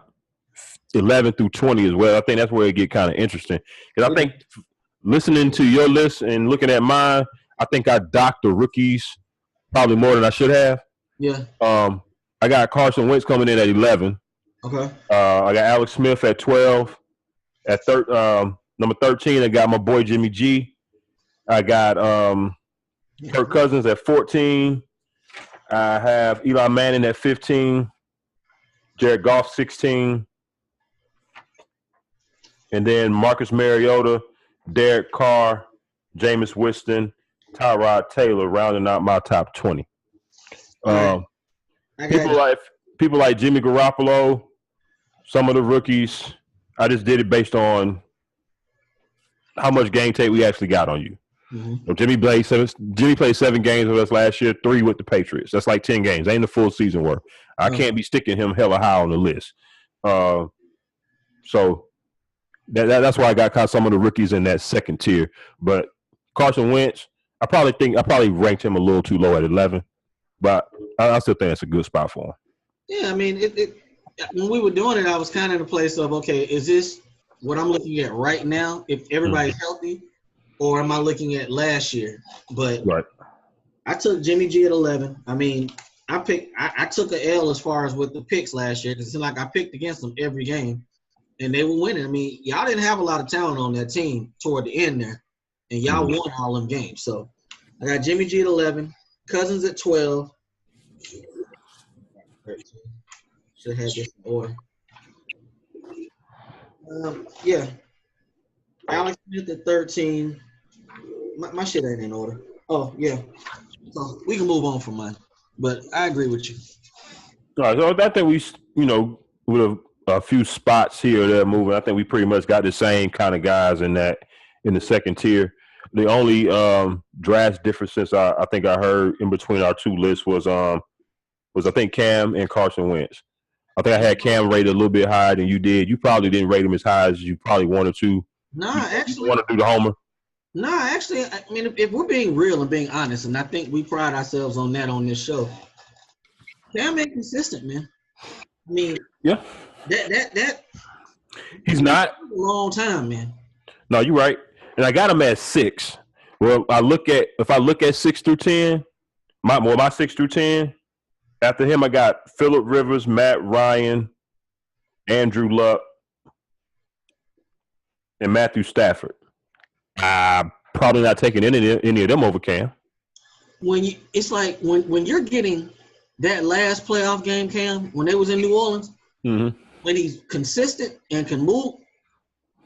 11 through 20 as well. I think that's where it get kind of interesting. Because I think listening to your list and looking at mine, I think I docked the rookies probably more than I should have. Yeah. I got Carson Wentz coming in at 11. Okay. I got Alex Smith at 12. At number 13, I got my boy Jimmy G. I got Kirk Cousins at 14. I have Eli Manning at 15. Jared Goff 16. And then Marcus Mariota, Derek Carr, Jameis Winston, Tyrod Taylor rounding out my top 20. People like Jimmy Garoppolo, some of the rookies, I just did it based on how much game tape we actually got on you. Mm-hmm. Jimmy played 7 games with us last year, 3 with the Patriots. That's like 10 games. Ain't the full season worth. I can't be sticking him hella high on the list. So that's why I got kind of some of the rookies in that second tier. But Carson Wentz, I probably ranked him a little too low at 11, but I still think that's a good spot for him. Yeah, I mean, when we were doing it, I was kind of in a place of, okay, is this what I'm looking at right now if everybody's healthy, or am I looking at last year? But I took Jimmy G at 11. I mean, I took a L as far as with the picks last year because it seemed like I picked against them every game, and they were winning. I mean, y'all didn't have a lot of talent on that team toward the end there, and y'all won all them games. So I got Jimmy G at 11, Cousins at 12. Should have this in order. Alex Smith at 13. My shit ain't in order. Oh, yeah. So we can move on from mine. But I agree with you. All right. So I think we, with a few spots here or there moving, I think we pretty much got the same kind of guys in the second tier. The only draft differences I think I heard in between our two lists was I think Cam and Carson Wentz. I think I had Cam rated a little bit higher than you did. You probably didn't rate him as high as you probably wanted to. Actually, want to do the homer. Actually, I mean, if we're being real and being honest, and I think we pride ourselves on that on this show, Cam ain't consistent, man. I mean, yeah, that he's not a long time, man. No, you're right. And I got him at 6, Well, if I look at 6 through 10, my 6 through 10. After him, I got Phillip Rivers, Matt Ryan, Andrew Luck, and Matthew Stafford. I'm probably not taking any of them over Cam. It's like when you're getting that last playoff game, Cam, when they was in New Orleans, when he's consistent and can move,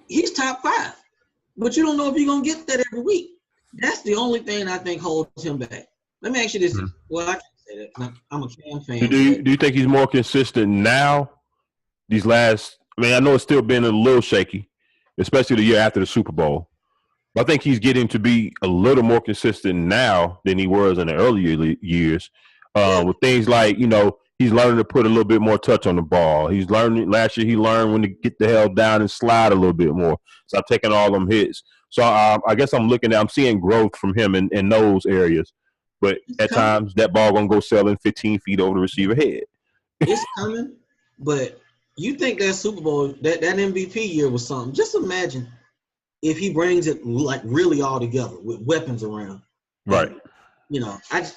he's top 5. But you don't know if you're gonna get that every week. That's the only thing I think holds him back. Let me ask you this. Well, I can't say that. I'm a Cam fan. Do you think he's more consistent now? These last, I know it's still been a little shaky, especially the year after the Super Bowl. But I think he's getting to be a little more consistent now than he was in the earlier years. With things like, he's learning to put a little bit more touch on the ball. He's learning. Last year, he learned when to get the hell down and slide a little bit more. Stop taking all them hits. So I guess I'm seeing growth from him in those areas. But at times, that ball going to go sailing 15 feet over the receiver head. It's coming, but you think that Super Bowl, that MVP year was something. Just imagine if he brings it like really all together with weapons around. Right. And,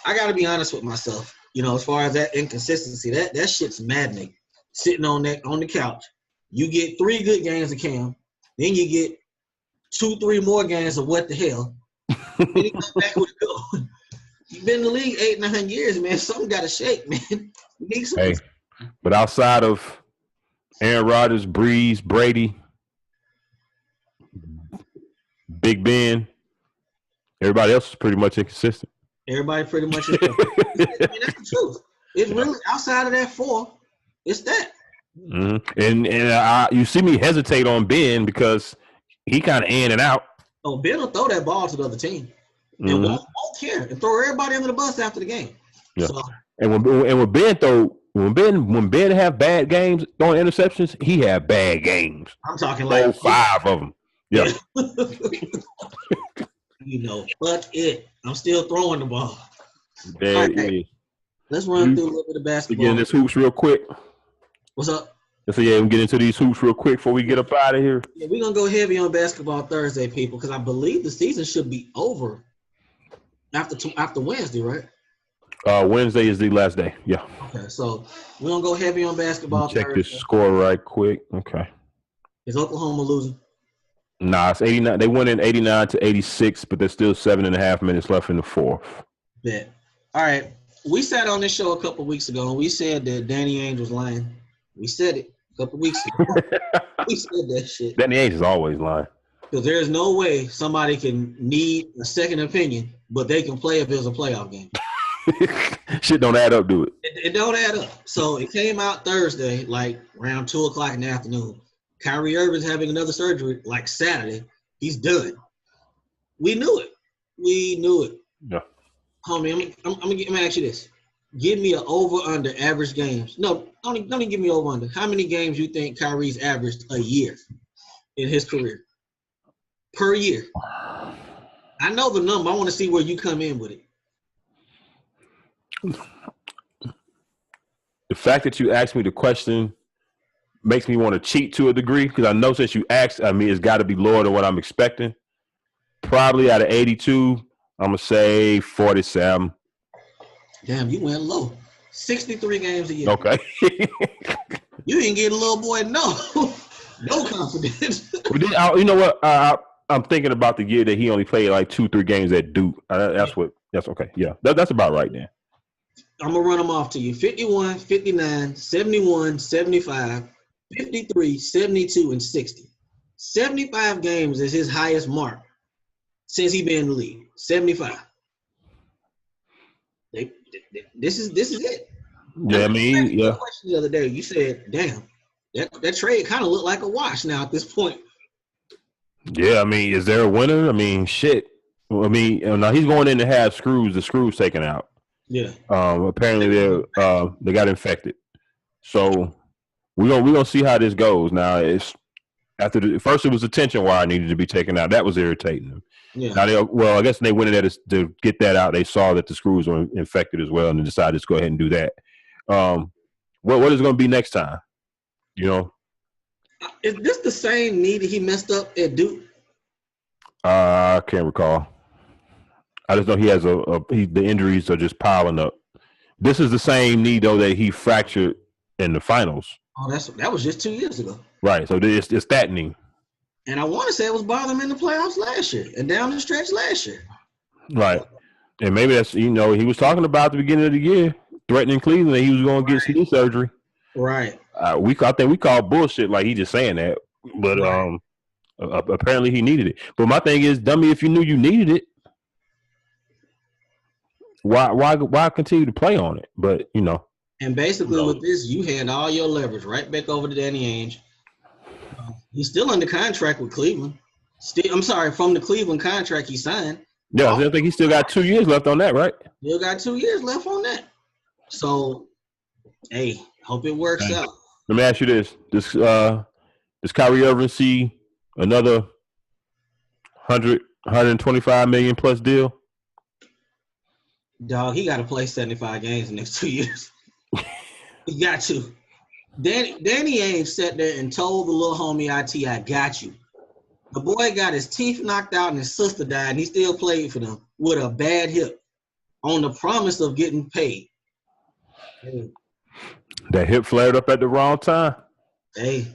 I got to be honest with myself. As far as that inconsistency, that shit's maddening. Sitting on the couch, you get 3 good games of Cam, then you get 2-3 more games of what the hell. Then he comes back with a go. You've been in the league 8-9 years, man. Something got to shake, man. You need some. Hey, but outside of Aaron Rodgers, Breeze, Brady, Big Ben, everybody else is pretty much inconsistent. Everybody pretty much is. That's the truth. It's really outside of that 4. It's that. And you see me hesitate on Ben because he kind of in and out. Oh, Ben will throw that ball to the other team and won't care and throw everybody under the bus after the game. Yeah. So, and when Ben have bad games throwing interceptions, he have bad games. I'm talking like 5 of them. Yeah. Fuck it. I'm still throwing the ball. Right. Let's run through a little bit of basketball. Get in this hoops real quick. What's up? So we get into these hoops real quick before we get up out of here. Yeah, we're gonna go heavy on basketball Thursday, people, because I believe the season should be over after Wednesday, right? Wednesday is the last day. Yeah. Okay, so we're gonna go heavy on basketball. Check Thursday. This score right quick. Okay. Is Oklahoma losing? Nah, it's 89. They went in 89-86, but there's still 7.5 minutes left in the fourth. Bet. All right. We sat on this show a couple weeks ago and we said that Danny Ainge was lying. We said it a couple weeks ago. We said that shit. Danny Ainge is always lying. Because there's no way somebody can need a second opinion, but they can play if it's a playoff game. Shit don't add up, do it? It don't add up. So it came out Thursday, like around 2 o'clock in the afternoon. Kyrie Irving's having another surgery like Saturday. He's done. We knew it. Yeah. Homie, I'm gonna ask you this. Give me an over-under average games. No, don't even give me over-under. How many games you think Kyrie's averaged a year in his career? Per year. I know the number. I want to see where you come in with it. The fact that you asked me the question makes me want to cheat to a degree because I know since you asked, it's got to be lower than what I'm expecting. Probably out of 82, I'm going to say 47. Damn, you went low. 63 games a year. Okay. You didn't get a little boy no confidence. You know what? I'm thinking about the year that he only played like 2-3 games at Duke. That's okay. Yeah, that's about right then. I'm going to run them off to you. 51, 59, 71, 75, 53, 72, and 60. 75 games is his highest mark since he been in the league. 75. This is it. Yeah, yeah. Question the other day, you said, "Damn, that trade kind of looked like a wash now at this point." Yeah, is there a winner? Shit. Now he's going in to have the screws taken out. Yeah. Apparently they got infected. So we're gonna see how this goes. Now it's first it was the tension wire needed to be taken out. That was irritating them. Yeah. Now I guess they went in there to get that out. They saw that the screws were infected as well, and decided to go ahead and do that. What is it going to be next time? Is this the same knee that he messed up at Duke? I can't recall. I just know he has the injuries are just piling up. This is the same knee though that he fractured in the finals. Oh, that was just 2 years ago. Right. So it's that knee. And I want to say it was bothering him in the playoffs last year and down the stretch last year. Right. And maybe that's, he was talking about at the beginning of the year, threatening Cleveland that he was going to get knee surgery. Right. I think we call bullshit like he just saying that. But apparently he needed it. But my thing is, dummy, if you knew you needed it, why continue to play on it? But, And basically with this, you hand all your leverage right back over to Danny Ainge. He's still under contract with Cleveland. From the Cleveland contract he signed. Yeah, I think he still got 2 years left on that, right? Still got 2 years left on that. So, hey, hope it works out. Let me ask you this. Does Kyrie Irving see another 125 million plus deal? Dog, he got to play 75 games in the next 2 years. He got to. Danny Ainge sat there and told the little homie IT, I got you. The boy got his teeth knocked out and his sister died, and he still played for them with a bad hip on the promise of getting paid. Hey. That hip flared up at the wrong time. Hey,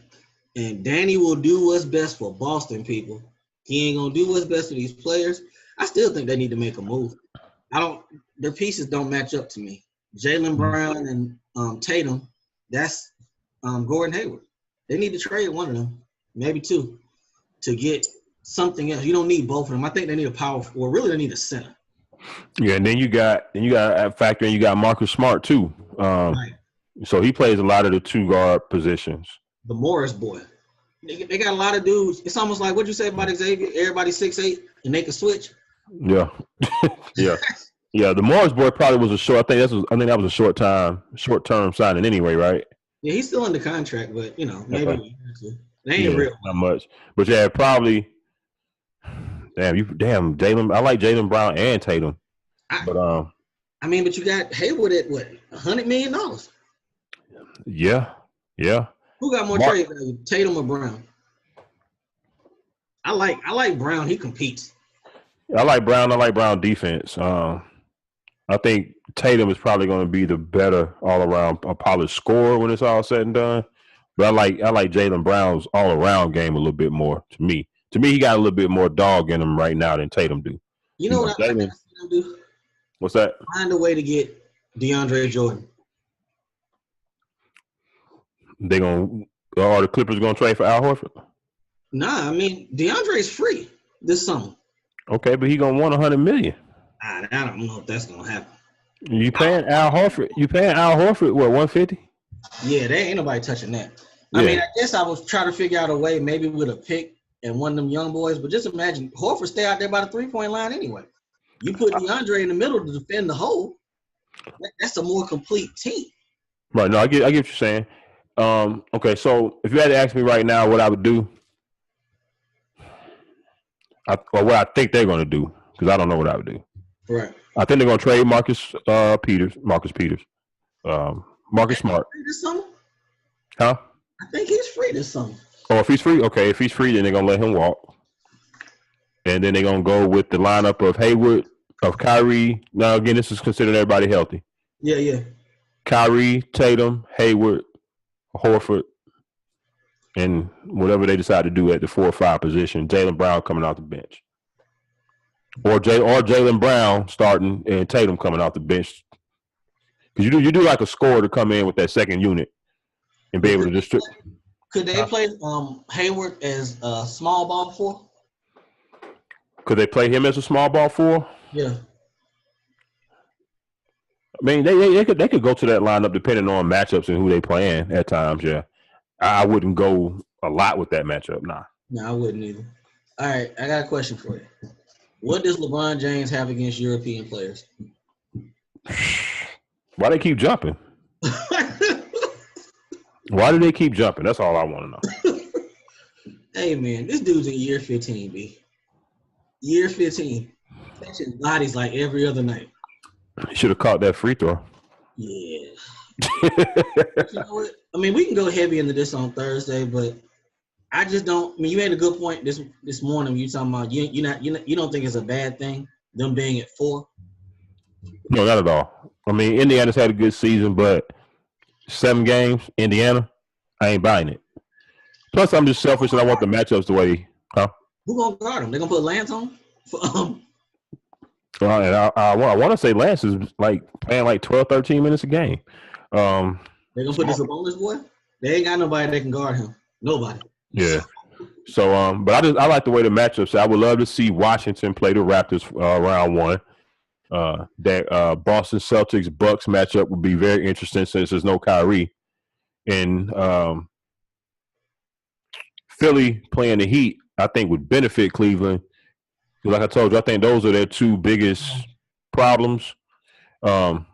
and Danny will do what's best for Boston people. He ain't going to do what's best for these players. I still think they need to make a move. Their pieces don't match up to me. Jaylen Brown and Tatum, that's Gordon Hayward. They need to trade one of them, maybe two, to get something else. You don't need both of them. I think they need a power forward. Really, they need a center. Yeah, and then you got to factor in you got Marcus Smart too. Right. So he plays a lot of the two guard positions. The Morris boy. They got a lot of dudes. It's almost like what you say about Xavier. Everybody 6'8", and they can switch. Yeah, yeah, yeah. The Morris boy probably was a short. I think that was a short term signing anyway, right? Yeah, he's still under contract, but maybe they ain't real. Not much, but yeah, probably. Damn, Jaylen. I like Jaylen Brown and Tatum, but you got Hayward at what, $100 million? Yeah. Who got more trade value, Tatum or Brown? I like Brown. He competes. I like Brown. I like Brown defense. I think Tatum is probably going to be the better all-around polished scorer when it's all said and done. But I like Jaylen Brown's all-around game a little bit more. To me, he got a little bit more dog in him right now than Tatum do. You know what I think Tatum do? What's that? Find a way to get DeAndre Jordan. Are the Clippers going to trade for Al Horford? Nah, DeAndre's free this summer. Okay, but he going to want $100 million. I don't know if that's going to happen. You paying Al Horford what, $150? Yeah, there ain't nobody touching that. Yeah. I guess I was trying to figure out a way maybe with a pick and one of them young boys, but just imagine Horford stay out there by the 3-point line anyway. You put DeAndre in the middle to defend the hole. That's a more complete team. Right. No, I get what you're saying. Okay, so if you had to ask me right now what I would do, or what I think they're going to do, because I don't know what I would do. Right. I think they're going to trade Marcus Peters, Marcus Smart. This summer? Huh? I think he's free this summer. Oh, if he's free? Okay, if he's free, then they're going to let him walk. And then they're going to go with the lineup of Hayward, of Kyrie. Now, again, this is considering everybody healthy. Yeah. Kyrie, Tatum, Hayward, Horford, and whatever they decide to do at the 4 or 5 position. Jaylen Brown coming off the bench. Or Jaylen Brown starting and Tatum coming off the bench. Because you do like a scorer to come in with that second unit and be able to distribute. Could they play Hayward as a small ball 4? Could they play him as a small ball 4? Yeah. They could go to that lineup depending on matchups and who they playing at times. Yeah, I wouldn't go a lot with that matchup. Nah. No, I wouldn't either. All right, I got a question for you. What does LeBron James have against European players? Why they keep jumping? Why do they keep jumping? That's all I want to know. Hey man, this dude's in year 15, B. Year 15, catching bodies like every other night. He should have caught that free throw. Yeah. You know what? We can go heavy into this on Thursday, but I just don't. You made a good point this morning. You talking about you don't think it's a bad thing Them being at 4. No, not at all. I mean, Indiana's had a good season, but 7 games, Indiana, I ain't buying it. Plus, I'm just selfish and I want the matchups the way, huh? Who gonna guard them? They gonna put Lance on? And I want to say Lance is like playing like 12, 13 minutes a game. They gonna put this Sabonis boy? They ain't got nobody that can guard him. Nobody. Yeah. So, but I like the way the matchups. I would love to see Washington play the Raptors round 1. That Boston Celtics Bucks matchup would be very interesting since there's no Kyrie, and Philly playing the Heat, I think would benefit Cleveland. Like I told you, I think those are their 2 biggest problems, and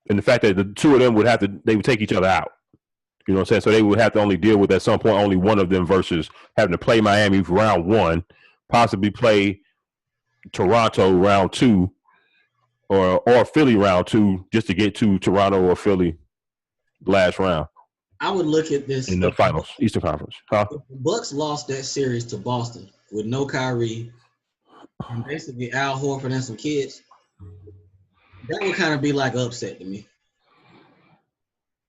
the fact that the 2 of them they would take each other out. You know what I'm saying? So they would have to only deal with at some point only one of them versus having to play Miami for round 1, possibly play Toronto round 2, or Philly round 2 just to get to Toronto or Philly last round. I would look at this in the finals, Eastern Conference. Huh? If the Bucks lost that series to Boston with no Kyrie and basically Al Horford and some kids, that would kind of be like upset to me.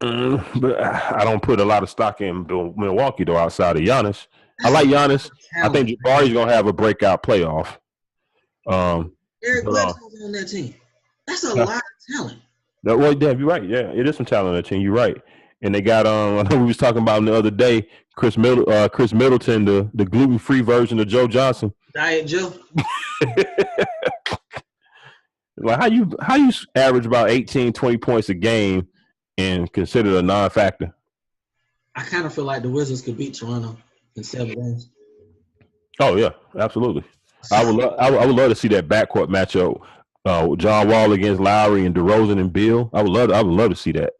But I don't put a lot of stock in Milwaukee, though, outside of Giannis. I like Giannis. I think Jabari's going to have a breakout playoff. Eric Bledsoe's on that team. That's a lot of talent. Well, yeah, you're right. Yeah, it is some talent on that team. You're right. And they got I know we was talking about him the other day, Chris Middleton, the gluten-free version of Joe Johnson. Diet Joe. Like how you average about 18, 20 points a game and consider a non-factor? I kind of feel like the Wizards could beat Toronto in 7 games. Oh yeah, absolutely. I would love to see that backcourt matchup. John Wall against Lowry and DeRozan and Beal. I would love to see that.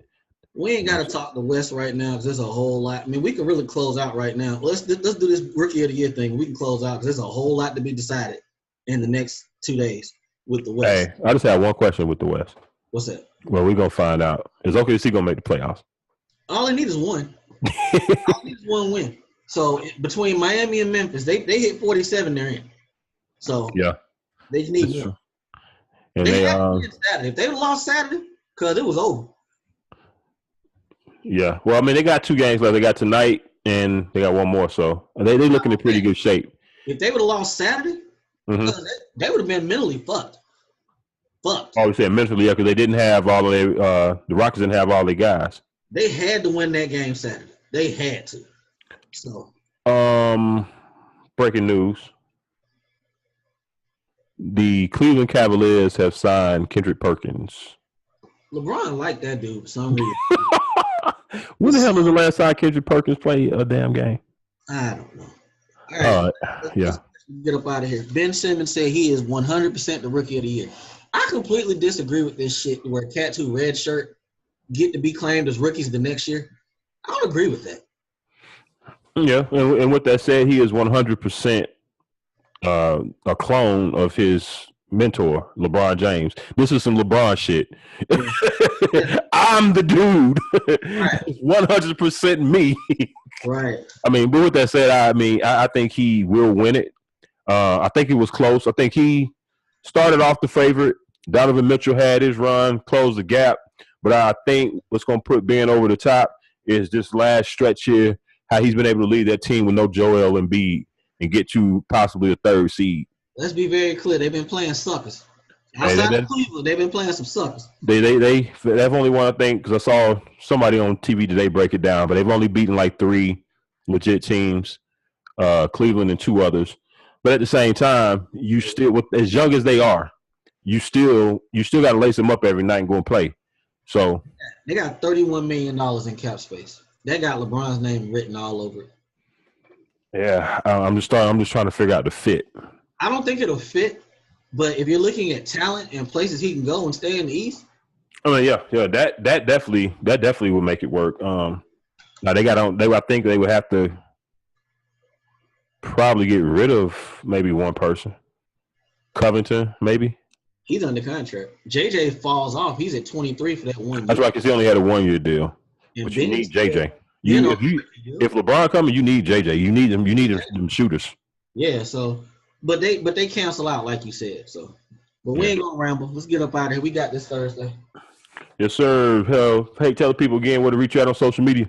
We ain't got to talk the West right now because there's a whole lot. I mean, we can really close out right now. Let's do this Rookie of the Year thing. We can close out because there's a whole lot to be decided in the next 2 days with the West. Hey, I just have one question with the West. What's that? Well, we're going to find out. Is OKC going to make the playoffs? All they need is one. All they need is one win. So between Miami and Memphis, they hit 47 they're in. So yeah, they need one. And they had to win Saturday. If they would have lost Saturday, because it was over. Yeah. Well, I mean, they got 2 games left. They got tonight and they got one more. So they looking in pretty good shape. If they would have lost Saturday, they would have been mentally fucked. Oh, you said mentally, yeah, because they didn't have all of their the Rockets didn't have all their guys. They had to win that game Saturday. They had to. So breaking news. The Cleveland Cavaliers have signed Kendrick Perkins. LeBron liked that dude for some reason. When the hell was the last time Kendrick Perkins played a damn game? I don't know. All right. Let's get up out of here. Ben Simmons said he is 100% the Rookie of the Year. I completely disagree with this shit where cats who red shirt get to be claimed as rookies the next year. I don't agree with that. Yeah, and with that said, he is 100% a clone of his mentor, LeBron James. This is some LeBron shit. I'm the dude. Right. 100% me. Right. I mean, but with that said, I think he will win it. I think it was close. I think he started off the favorite. Donovan Mitchell had his run, closed the gap. But I think what's going to put Ben over the top is this last stretch here, how he's been able to lead that team with no Joel Embiid and get you possibly a 3rd seed. Let's be very clear. They've been playing suckers. Outside of Cleveland, they've been playing some suckers. They've only won, I think, because I saw somebody on TV today break it down, but they've only beaten like 3 legit teams, Cleveland and 2 others. But at the same time, you still, as young as they are, you still got to lace them up every night and go and play. So they got $31 million in cap space. They got LeBron's name written all over it. Yeah, I'm just trying to figure out the fit. I don't think it'll fit, but if you're looking at talent and places he can go and stay in the East, I mean, yeah, that definitely would make it work. Now I think they would have to probably get rid of maybe one person, Covington, maybe. He's under contract. JJ falls off. He's at 23 for that 1 year. That's right, because he only had a 1-year deal. And but you need JJ. If LeBron coming, you need JJ. You need them shooters. Yeah, so but they cancel out like you said. So, but we ain't gonna ramble. Let's get up out of here. We got this Thursday. Yes, sir. Hell, hey, tell the people again where to reach you out on social media.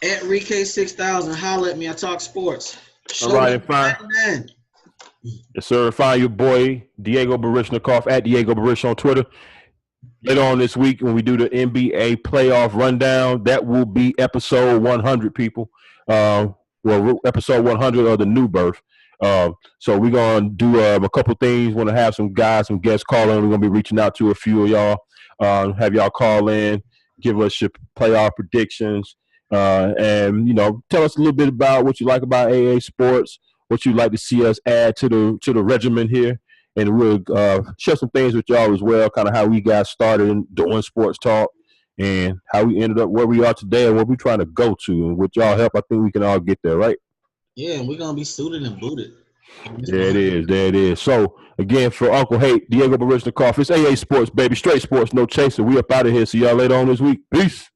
At Rike6000, holla at me. I talk sports. All right, and fine. 99. Yes, sir. Find your boy Diego Barishnikov at Diego Barish on Twitter. Later on this week, when we do the NBA playoff rundown, that will be episode 100, people. Episode 100 of the New Birth. So we're going to do a couple things. Want to have some guys, some guests call in. We're going to be reaching out to a few of y'all. Have y'all call in, give us your playoff predictions, and, you know, tell us a little bit about what you like about AA sports, what you'd like to see us add to the regimen here. And we'll share some things with y'all as well, kind of how we got started in doing sports talk and how we ended up where we are today and what we're trying to go to. And with y'all help, I think we can all get there, right? Yeah, and we're going to be suited and booted. There it is. So, again, for Uncle Hate, Diego Barishnikov, it's AA Sports, baby. Straight sports, no chaser. We up out of here. See y'all later on this week. Peace.